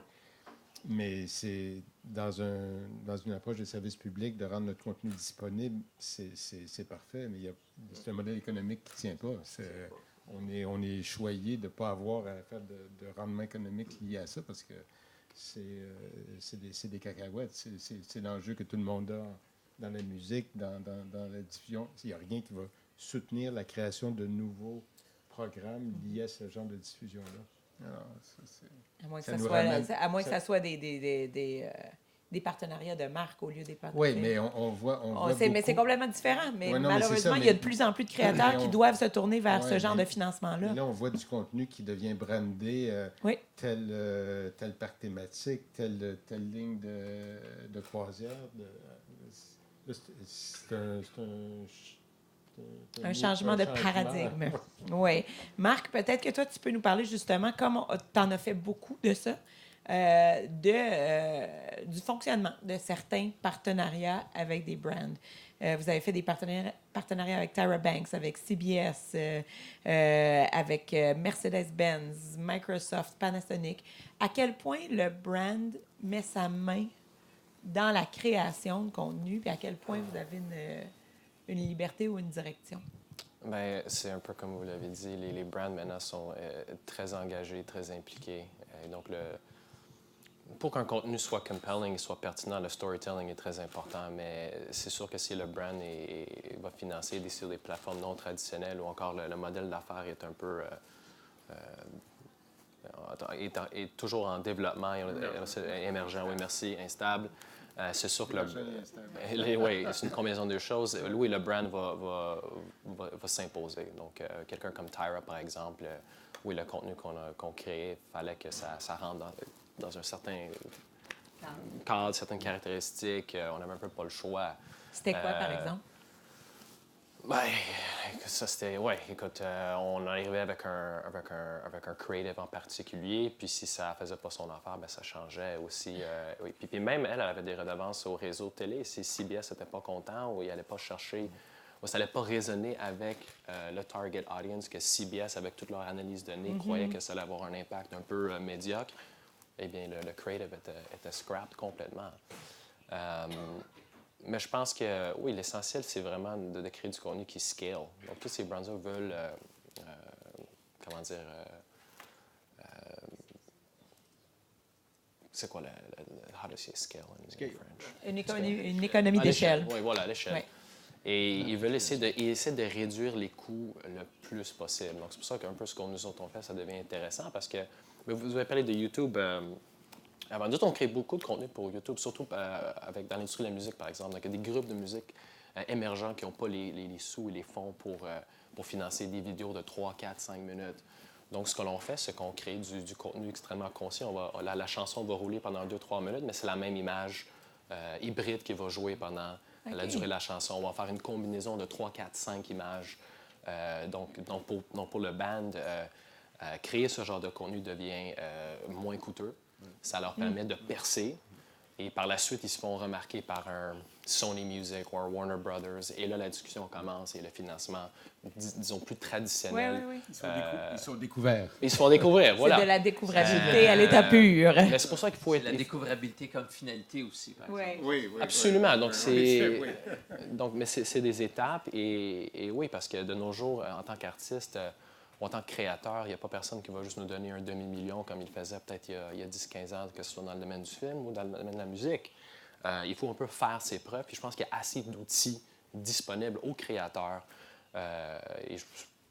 Mais c'est dans une approche de service public, de rendre notre contenu disponible, c'est parfait. Mais c'est un modèle économique qui ne tient pas. On est choyé de ne pas avoir à faire de rendement économique lié à ça parce que c'est des cacahuètes. C'est l'enjeu que tout le monde a dans la musique, dans la diffusion. Il n'y a rien qui va soutenir la création de nouveaux programmes liés à ce genre de diffusion-là. Alors, À moins que Ça ça nous soit, ramène- à moins que ça soit des des partenariats de marque au lieu des Oui, partenariats. mais on voit Mais c'est complètement différent. Mais Ouais, non, mais c'est malheureusement, ça, il y a mais- de plus en plus de créateurs mais qui on- doivent se tourner vers ce Ouais, genre mais- de financement-là. Mais là, on voit du contenu qui devient brandé, Oui. tel parc thématique, telle ligne de croisière. Là, Un changement de paradigme. Oui. Marc, peut-être que toi, tu peux nous parler justement, comme tu en as fait beaucoup de ça, du fonctionnement de certains partenariats avec des brands. Vous avez fait des partenariats avec Tyra Banks, avec CBS, avec Mercedes-Benz, Microsoft, Panasonic. À quel point le brand met sa main dans la création de contenu, puis à quel point vous avez une liberté ou une direction? Bien, c'est un peu comme vous l'avez dit, les brands maintenant sont très engagés, très impliqués. Et donc, pour qu'un contenu soit compelling, soit pertinent, le storytelling est très important, mais c'est sûr que si le brand va financer sur des plateformes non traditionnelles ou encore le modèle d'affaires est un peu... est toujours en développement, émergent, oui, merci, instable. C'est sûr que oui, c'est une combinaison de choses. Oui, le brand va s'imposer. Donc, quelqu'un comme Tyra, par exemple, oui, le contenu qu'on crée, il fallait que ça rentre dans un certain cadre, certaines caractéristiques. On n'avait un peu pas le choix. C'était quoi, par exemple? Ben, ça, c'était... Oui, écoute, on arrivait avec un creative en particulier, puis si ça faisait pas son affaire, ben ça changeait aussi. Oui. Puis même, elle avait des redevances au réseau télé. Si CBS n'était pas content ou il n'allait pas chercher, ou ça n'allait pas résonner avec le target audience que CBS, avec toute leur analyse de données, croyait que ça allait avoir un impact un peu médiocre, eh bien, le creative était scrapped complètement. Mais je pense que, oui, l'essentiel, c'est vraiment de créer du contenu qui scale. Donc, tous ces brands-là veulent, comment dire, c'est quoi how do you say scale in French? Une économie d'échelle. Oui, voilà, l'échelle. Ouais. Et ils veulent essayer de réduire les coûts le plus possible. Donc, c'est pour ça qu'un peu ce qu'on nous autres on fait, ça devient intéressant parce que, vous avez parlé de YouTube. Avant nous, on crée beaucoup de contenu pour YouTube, surtout dans l'industrie de la musique, par exemple. Donc, il y a des groupes de musique émergents qui n'ont pas les sous et les fonds pour financer des vidéos de 3, 4, 5 minutes. Donc, ce que l'on fait, c'est qu'on crée du contenu extrêmement concis. La chanson va rouler pendant 2-3 minutes, mais c'est la même image hybride qui va jouer pendant la durée de la chanson. On va faire une combinaison de 3, 4, 5 images. Donc, pour le band, créer ce genre de contenu devient moins coûteux. Ça leur permet de percer. Et par la suite, ils se font remarquer par un Sony Music ou un Warner Brothers. Et là, la discussion commence et le financement, disons, plus traditionnel. Oui. Ils sont découverts. Ils se font découvrir, voilà. C'est de la découvrabilité à l'état pur. Mais c'est pour ça qu'il faut être... La découvrabilité comme finalité aussi, par exemple. Oui. Absolument. Donc, mais c'est des étapes. Et oui, parce que de nos jours, en tant qu'artiste, en tant que créateur, il n'y a pas personne qui va juste nous donner un demi-million comme il faisait peut-être il y a 10-15 ans, que ce soit dans le domaine du film ou dans le domaine de la musique. Il faut un peu faire ses preuves. Puis je pense qu'il y a assez d'outils disponibles aux créateurs. Et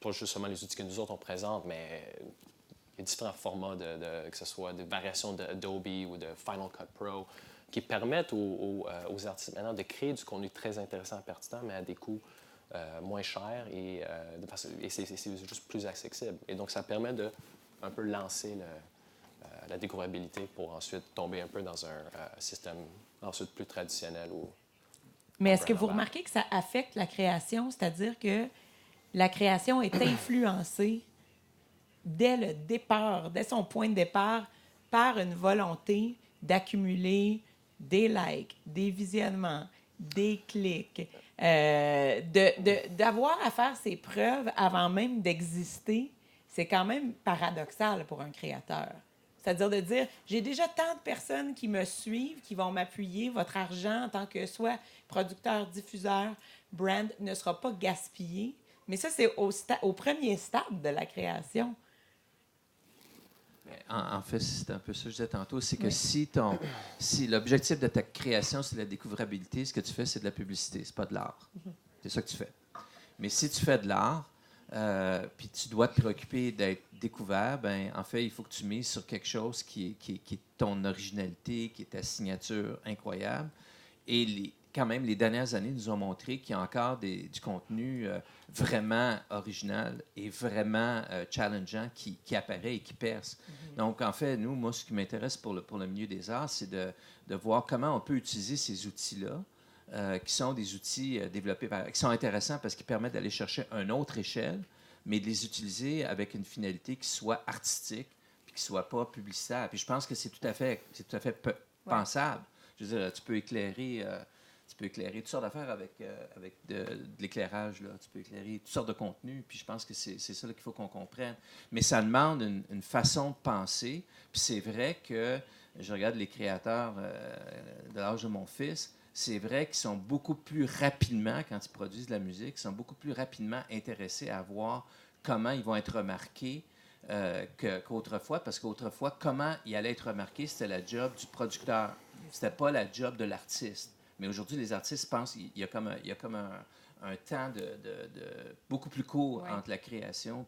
pas juste seulement les outils que nous autres on présente, mais il y a différents formats, que ce soit des variations d'Adobe ou de Final Cut Pro, qui permettent aux artistes maintenant de créer du contenu très intéressant et pertinent, mais à des coûts moins cher et c'est juste plus accessible. Et donc, ça permet de un peu lancer la découvrabilité pour ensuite tomber un peu dans un système ensuite plus traditionnel. Mais est-ce que vous remarquez que ça affecte la création? C'est-à-dire que la création est influencée dès le départ, dès son point de départ, par une volonté d'accumuler des likes, des visionnements, des clics, d'avoir à faire ses preuves avant même d'exister, c'est quand même paradoxal pour un créateur. C'est-à-dire de dire, j'ai déjà tant de personnes qui me suivent, qui vont m'appuyer, votre argent en tant que soit producteur, diffuseur, brand ne sera pas gaspillé. Mais ça, c'est au premier stade de la création. En fait, c'est un peu ça que je disais tantôt, c'est que si l'objectif de ta création, c'est la découvrabilité, ce que tu fais, c'est de la publicité, c'est pas de l'art. C'est ça que tu fais. Mais si tu fais de l'art, puis tu dois te préoccuper d'être découvert, ben en fait, il faut que tu mises sur quelque chose qui est ton originalité, qui est ta signature incroyable. Et quand même, les dernières années nous ont montré qu'il y a encore du contenu vraiment original et vraiment challengeant qui apparaît et qui perce. Donc, en fait, moi, ce qui m'intéresse pour le milieu des arts, c'est de voir comment on peut utiliser ces outils-là, qui sont des outils développés qui sont intéressants parce qu'ils permettent d'aller chercher une autre échelle, mais de les utiliser avec une finalité qui soit artistique puis qui ne soit pas publicitaire. Puis je pense que c'est tout à fait pensable. Je veux dire, tu peux éclairer toutes sortes d'affaires avec de l'éclairage. Là. Tu peux éclairer toutes sortes de contenus. Puis je pense que c'est ça là, qu'il faut qu'on comprenne. Mais ça demande une façon de penser. Puis c'est vrai que je regarde les créateurs de l'âge de mon fils. C'est vrai qu'ils sont beaucoup plus rapidement, quand ils produisent de la musique, ils sont beaucoup plus rapidement intéressés à voir comment ils vont être remarqués qu'autrefois. Parce qu'autrefois, comment ils allaient être remarqués, c'était la job du producteur. C'était pas la job de l'artiste. Mais aujourd'hui, les artistes pensent qu'il y a comme un temps de beaucoup plus court entre la création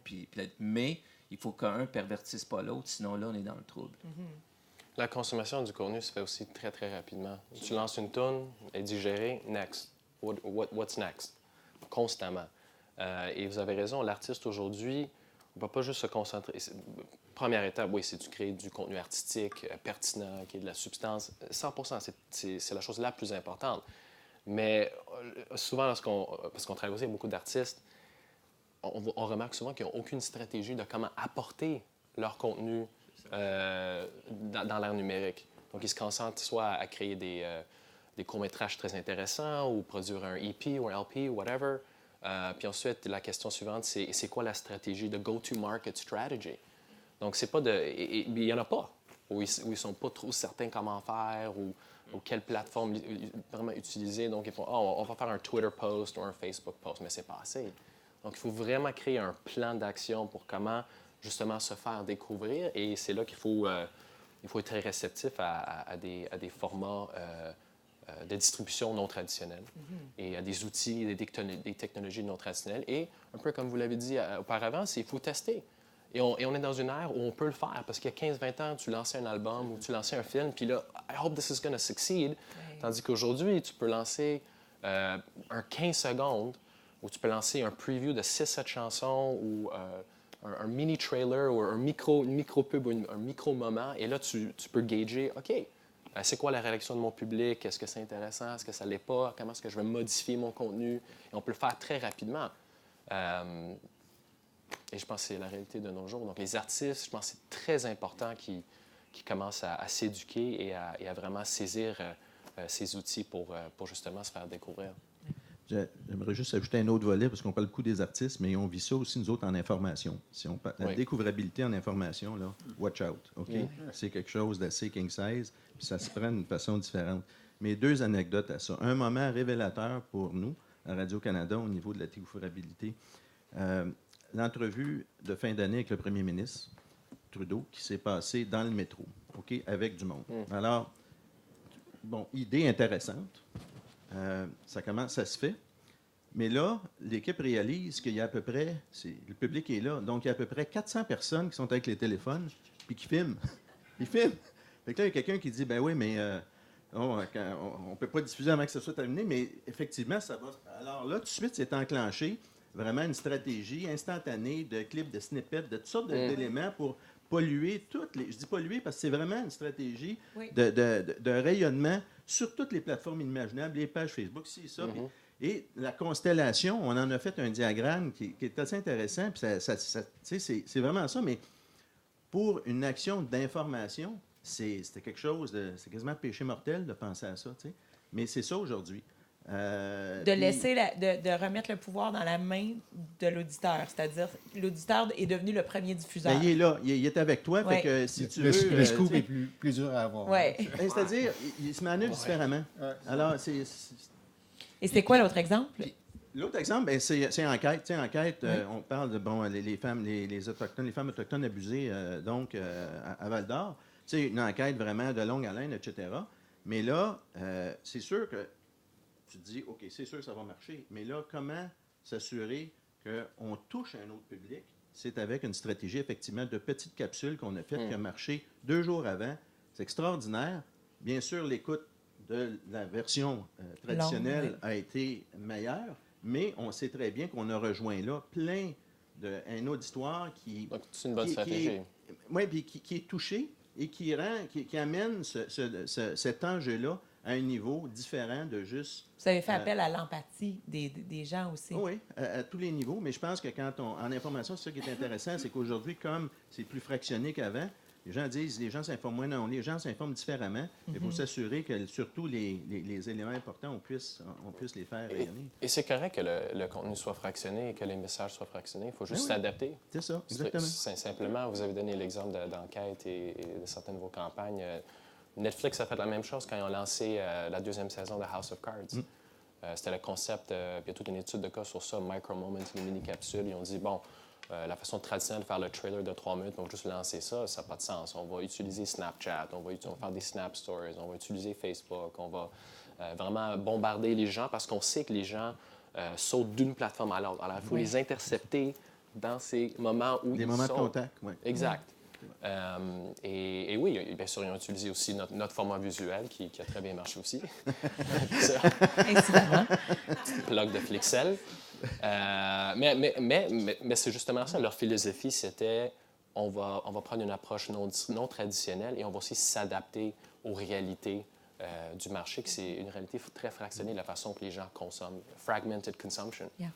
mais il faut qu'un ne pervertisse pas l'autre, sinon là, on est dans le trouble. La consommation du contenu se fait aussi très, très rapidement. Tu lances une toune, elle est digérée, next. What's next? Constamment. Et vous avez raison, l'artiste aujourd'hui ne va pas juste se concentrer. Première étape, oui, c'est de créer du contenu artistique, pertinent, qui ait de la substance. 100%, c'est la chose la plus importante. Mais souvent, parce qu'on travaille aussi avec beaucoup d'artistes, on remarque souvent qu'ils n'ont aucune stratégie de comment apporter leur contenu dans l'ère numérique. Donc, ils se concentrent soit à créer des courts-métrages très intéressants ou produire un EP ou un LP, whatever. Puis ensuite, la question suivante, c'est quoi la stratégie, de go-to-market strategy? Donc, c'est pas il n'y en a pas, où ils ne sont pas trop certains comment faire ou quelle plateforme vraiment utiliser. Donc, ils font, on va faire un Twitter post ou un Facebook post, mais c'est pas assez. Donc, il faut vraiment créer un plan d'action pour comment, justement, se faire découvrir. Et c'est là qu'il faut être très réceptif à des formats de distribution non traditionnels et à des outils, des technologies non traditionnelles. Et, un peu comme vous l'avez dit auparavant, il faut tester. Et on est dans une ère où on peut le faire, parce qu'il y a 15-20 ans, tu lançais un album ou tu lançais un film, puis là, I hope this is going to succeed. Ouais. Tandis qu'aujourd'hui, tu peux lancer un 15 secondes, où tu peux lancer un preview de 6-7 chansons, ou un mini-trailer, ou une micro-pub, ou un micro-moment, et là, tu peux gager, OK, c'est quoi la réaction de mon public? Est-ce que c'est intéressant? Est-ce que ça ne l'est pas? Comment est-ce que je vais modifier mon contenu? Et on peut le faire très rapidement. Et je pense que c'est la réalité de nos jours. Donc, les artistes, je pense que c'est très important qu'ils commencent à s'éduquer et à vraiment saisir ces outils pour justement se faire découvrir. J'aimerais juste ajouter un autre volet, parce qu'on parle beaucoup des artistes, mais on vit ça aussi, nous autres, en information. Si on parle, la découvrabilité en information, là, watch out, OK? C'est quelque chose d'assez king size, puis ça se prend d'une façon différente. Mais 2 anecdotes à ça. Un moment révélateur pour nous, à Radio-Canada, au niveau de la découvrabilité. L'entrevue de fin d'année avec le premier ministre, Trudeau, qui s'est passée dans le métro, OK, avec du monde. Alors, bon, idée intéressante. Ça se fait. Mais là, l'équipe réalise qu'il y a à peu près, le public est là, donc il y a à peu près 400 personnes qui sont avec les téléphones puis qui filment. Ils filment. Fait que là, il y a quelqu'un qui dit, ben oui, mais on ne peut pas diffuser avant que ça soit terminé, mais effectivement, ça va. Alors là, tout de suite, c'est enclenché vraiment une stratégie instantanée de clips, de snippets, de toutes sortes d'éléments pour polluer toutes les... Je dis polluer parce que c'est vraiment une stratégie de rayonnement sur toutes les plateformes imaginables, les pages Facebook, ci, ça. Et la constellation, on en a fait un diagramme qui est assez intéressant, puis c'est vraiment ça, mais pour une action d'information, c'était quelque chose de... C'est quasiment péché mortel de penser à ça, tu sais. Mais c'est ça aujourd'hui. De remettre le pouvoir dans la main de l'auditeur. C'est-à-dire, l'auditeur est devenu le premier diffuseur. Ben, il est là, il est avec toi. Fait que si tu veux, le scoop est plus dur à avoir. Ouais. C'est-à-dire, il se manœuvre différemment. Alors, Et c'est quoi l'autre exemple? L'autre exemple, ben, c'est Enquête. Enquête, on parle de les femmes, les Autochtones, les femmes autochtones abusées à Val-d'Or. Une enquête vraiment de longue haleine, etc. Mais là, c'est sûr que tu te dis, OK, c'est sûr que ça va marcher. Mais là, comment s'assurer qu'on touche un autre public, c'est avec une stratégie, effectivement, de petites capsules qu'on a faites, qui a marché 2 jours avant. C'est extraordinaire. Bien sûr, l'écoute de la version traditionnelle Longue, a été meilleure, mais on sait très bien qu'on a rejoint là un auditoire qui... Donc, c'est une bonne stratégie. Oui, puis qui est touché et qui amène cet enjeu-là à un niveau différent de juste... Vous avez fait appel à l'empathie des gens aussi. Oui, à tous les niveaux, mais je pense que en information, c'est ça qui est intéressant, c'est qu'aujourd'hui, comme c'est plus fractionné qu'avant, les gens s'informent moins, non, les gens s'informent différemment. Il faut s'assurer que, surtout, les éléments importants, on puisse les faire rayonner. Et c'est correct que le contenu soit fractionné et que les messages soient fractionnés. Il faut juste s'adapter. C'est ça, exactement. Simplement, vous avez donné l'exemple d'enquête et de certaines de vos campagnes. Netflix a fait la même chose quand ils ont lancé la 2e saison de House of Cards. C'était le concept, puis il y a toute une étude de cas sur ça, Micro Moments, les mini-capsules. Ils ont dit, bon, la façon traditionnelle de faire le trailer de 3 minutes, on va juste lancer ça, ça n'a pas de sens. On va utiliser Snapchat, on va faire des Snap Stories, on va utiliser Facebook, on va vraiment bombarder les gens parce qu'on sait que les gens sautent d'une plateforme à l'autre. Alors, il faut les intercepter dans ces moments où Des moments de contact, oui. Exact. Et oui, bien sûr, ils ont utilisé aussi notre format visuel qui a très bien marché aussi. Incidemment. Plug de Flixel. Mais c'est justement ça. Leur philosophie, c'était on va prendre une approche non traditionnelle et on va aussi s'adapter aux réalités du marché, que c'est une réalité très fractionnée, la façon que les gens consomment. Fragmented consumption. Yeah.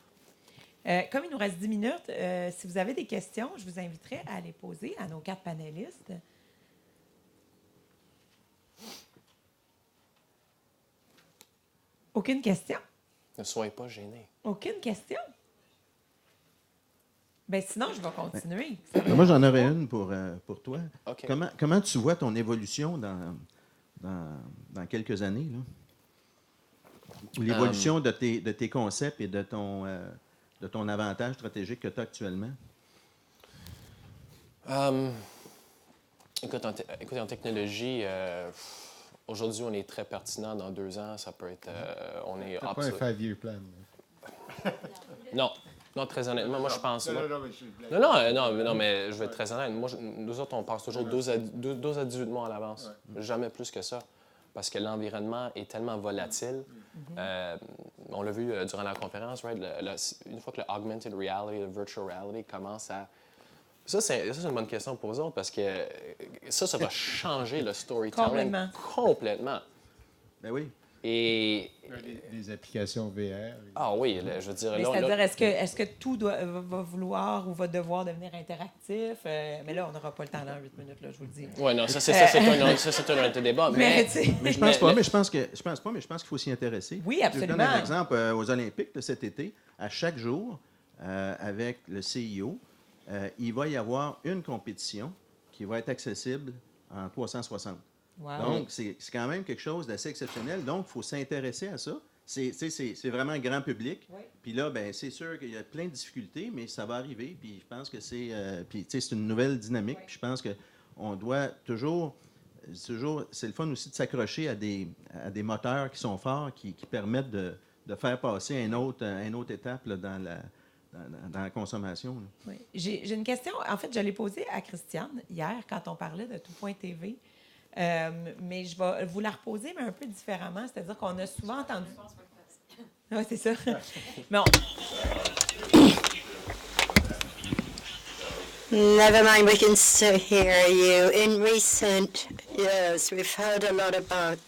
Comme il nous reste 10 minutes, si vous avez des questions, je vous inviterai à les poser à nos 4 panélistes. Aucune question? Ne soyez pas gênés. Aucune question? Bien, sinon, je vais continuer. Moi, j'en aurais une pour toi. OK. Comment tu vois ton évolution dans quelques années, là? Ou l'évolution de tes concepts et de ton avantage stratégique que tu as actuellement? Écoute, en technologie, aujourd'hui, on est très pertinent. Dans 2 ans, ça peut être... on est C'est pas un 5-year plan. Non, très honnêtement, moi, je pense... Non, mais je vais être très honnête. Nous autres, on passe toujours 12 à 18 mois à l'avance. Jamais plus que ça. Parce que l'environnement est tellement volatile. On l'a vu durant la conférence, right? Une fois que le augmented reality, le virtual reality commence à... Ça, c'est une bonne question pour vous autres parce que ça va changer le storytelling complètement. Ben oui. Et... Des applications VR. Ah oui, je veux dire... C'est-à-dire, est-ce que tout va vouloir ou va devoir devenir interactif? Mais là, on n'aura pas le temps dans 8 minutes, là, je vous le dis. Oui, non, ça, c'est un autre débat. Mais je pense pas, mais je pense qu'il faut s'y intéresser. Oui, absolument. Je donne un exemple aux Olympiques de cet été. À chaque jour, avec le CIO, il va y avoir une compétition qui va être accessible en 360. Wow. Donc, c'est quand même quelque chose d'assez exceptionnel. Donc, il faut s'intéresser à ça. C'est vraiment un grand public. Oui. Puis là, ben, c'est sûr qu'il y a plein de difficultés, mais ça va arriver. Puis je pense que c'est une nouvelle dynamique. Oui. Puis je pense qu'on doit toujours... C'est le fun aussi de s'accrocher à des moteurs qui sont forts, qui permettent de faire passer une autre étape là, dans la consommation. Là. Oui. J'ai une question. En fait, je l'ai posée à Christiane hier quand on parlait de Tout.tv. Mais je vais vous la reposer, mais un peu différemment. C'est-à-dire qu'on a souvent entendu... Oui, c'est ça. Mais Never mind, we can still hear you. In recent years, we've heard a lot about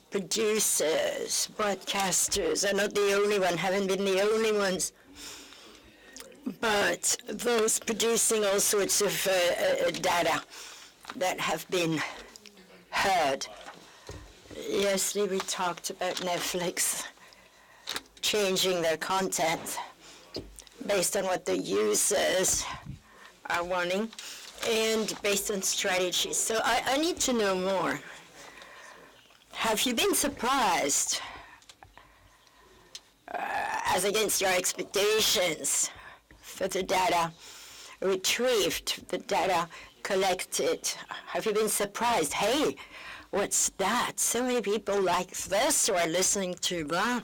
producers, broadcasters are not the only one, haven't been the only ones. But those producing all sorts of data that have been heard. Yesterday we talked about Netflix changing their content based on what the users are wanting and based on strategies. So I need to know more. Have you been surprised as against your expectations for the data retrieved, the data collected? Have you been surprised? Hey, what's that? So many people like this who are listening to that.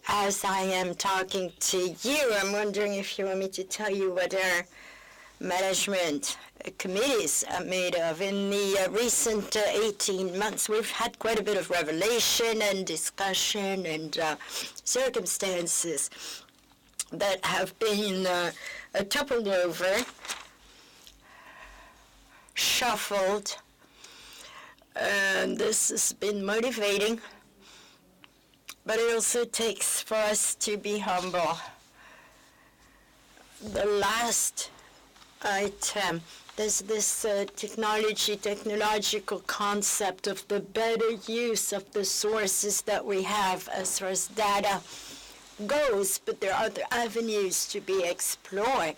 As I am talking to you, I'm wondering if you want me to tell you what our management committees are made of. In the recent 18 months, we've had quite a bit of revelation and discussion and circumstances that have been toppled over, shuffled, and this has been motivating. But it also takes for us to be humble. The last item, there's this technological concept of the better use of the sources that we have as far as data goes, but there are other avenues to be explored.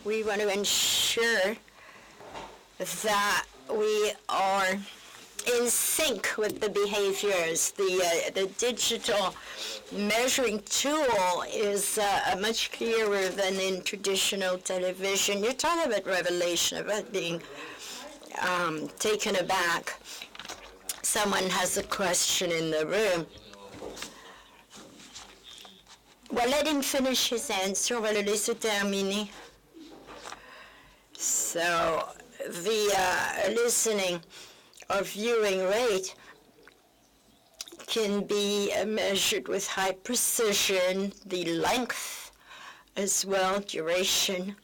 We want to ensure that we are in sync with the behaviors. The digital measuring tool is much clearer than in traditional television. You're talking about revelation, about being taken aback. Someone has a question in the room. Well, let him finish his answer. On va le laisser terminer. So, the listening or viewing rate can be measured with high precision, the length as well, duration.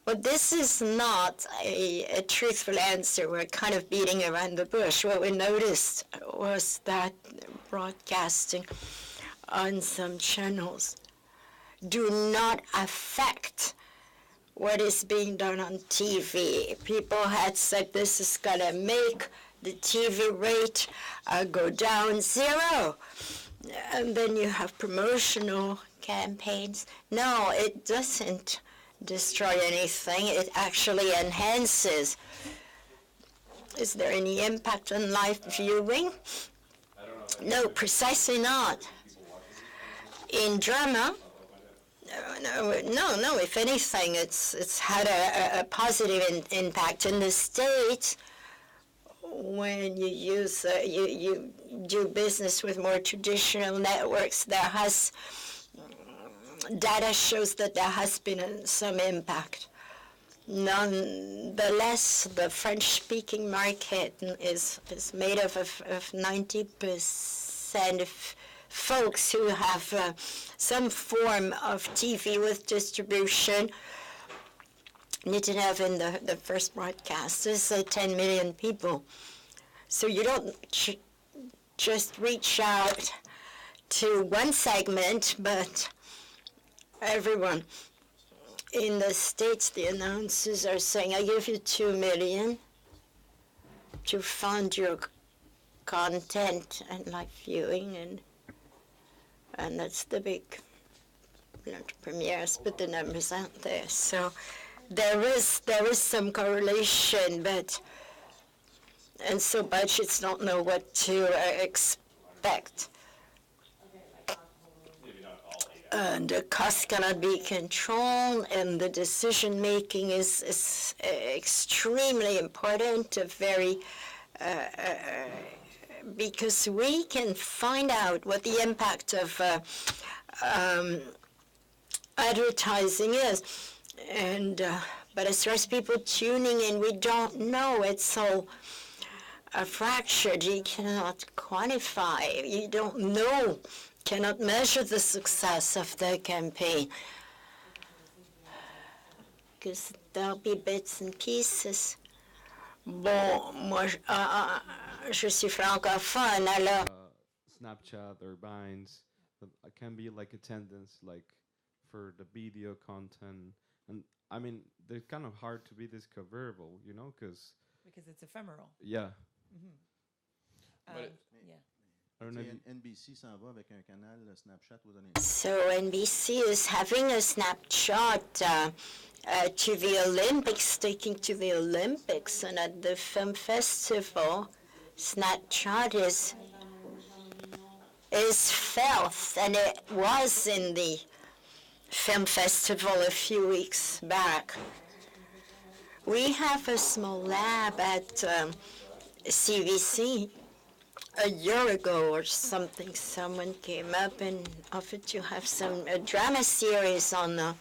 But this is not a truthful answer. We're kind of beating around the bush. What we noticed was that broadcasting on some channels do not affect what is being done on TV. People had said this is going to make the TV rate go down 0. And then you have promotional campaigns. No, it doesn't destroy anything. It actually enhances. Is there any impact on live viewing? No, precisely not. In drama, no. If anything, it's had a positive impact in the States. When you use you do business with more traditional networks, there has data shows that there has been some impact. Nonetheless, the French-speaking market is made up of 90% of folks who have some form of TV with distribution. Didn't have in the first broadcast is 10 million people. So you don't just reach out to one segment, but everyone. In the States, the announcers are saying, I give you $2 million to fund your content and live viewing, and that's the big premieres, but the numbers aren't there. So there is some correlation, and so budgets don't know what to expect. And the costs cannot be controlled, and the decision making is extremely important, because we can find out what the impact of advertising is, but as far as people tuning in, we don't know. It's so fractured. You cannot quantify. You don't know. Cannot measure the success of the campaign, because there'll be bits and pieces. Bon, moi, je suis francophone, alors. Snapchat or Binds, can be like a tendency, like for the video content, and I mean they're kind of hard to be discoverable, because it's ephemeral. Yeah. Yeah. NBC s'en va avec un canal Snapchat aux Olympiques. So NBC is having a Snapchat to the Olympics, taking to the Olympics, and at the film festival, Snapchat is felt, and it was in the film festival a few weeks back. We have a small lab at CVC a year ago or something, someone came up and offered to have a drama series on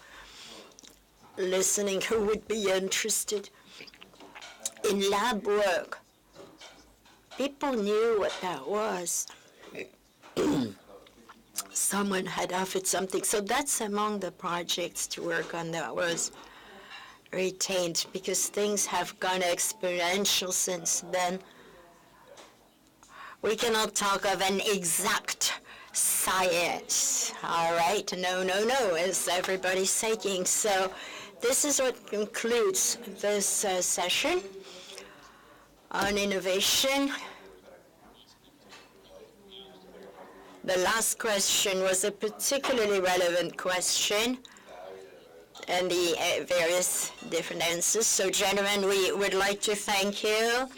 listening. Who would be interested in lab work? People knew what that was. Someone had offered something. So that's among the projects to work on that was retained, because things have gone exponential since then. We cannot talk of an exact science, all right? No, no, no, as everybody's saying. So this is what concludes this session on innovation. The last question was a particularly relevant question, and the various different answers. So, gentlemen, we would like to thank you.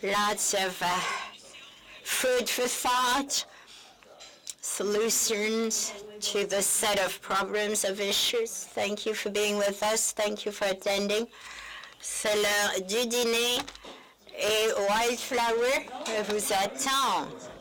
Lots of food for thought, solutions to the set of problems, of issues. Thank you for being with us. Thank you for attending. C'est l'heure du dîner et Wildflower vous attend.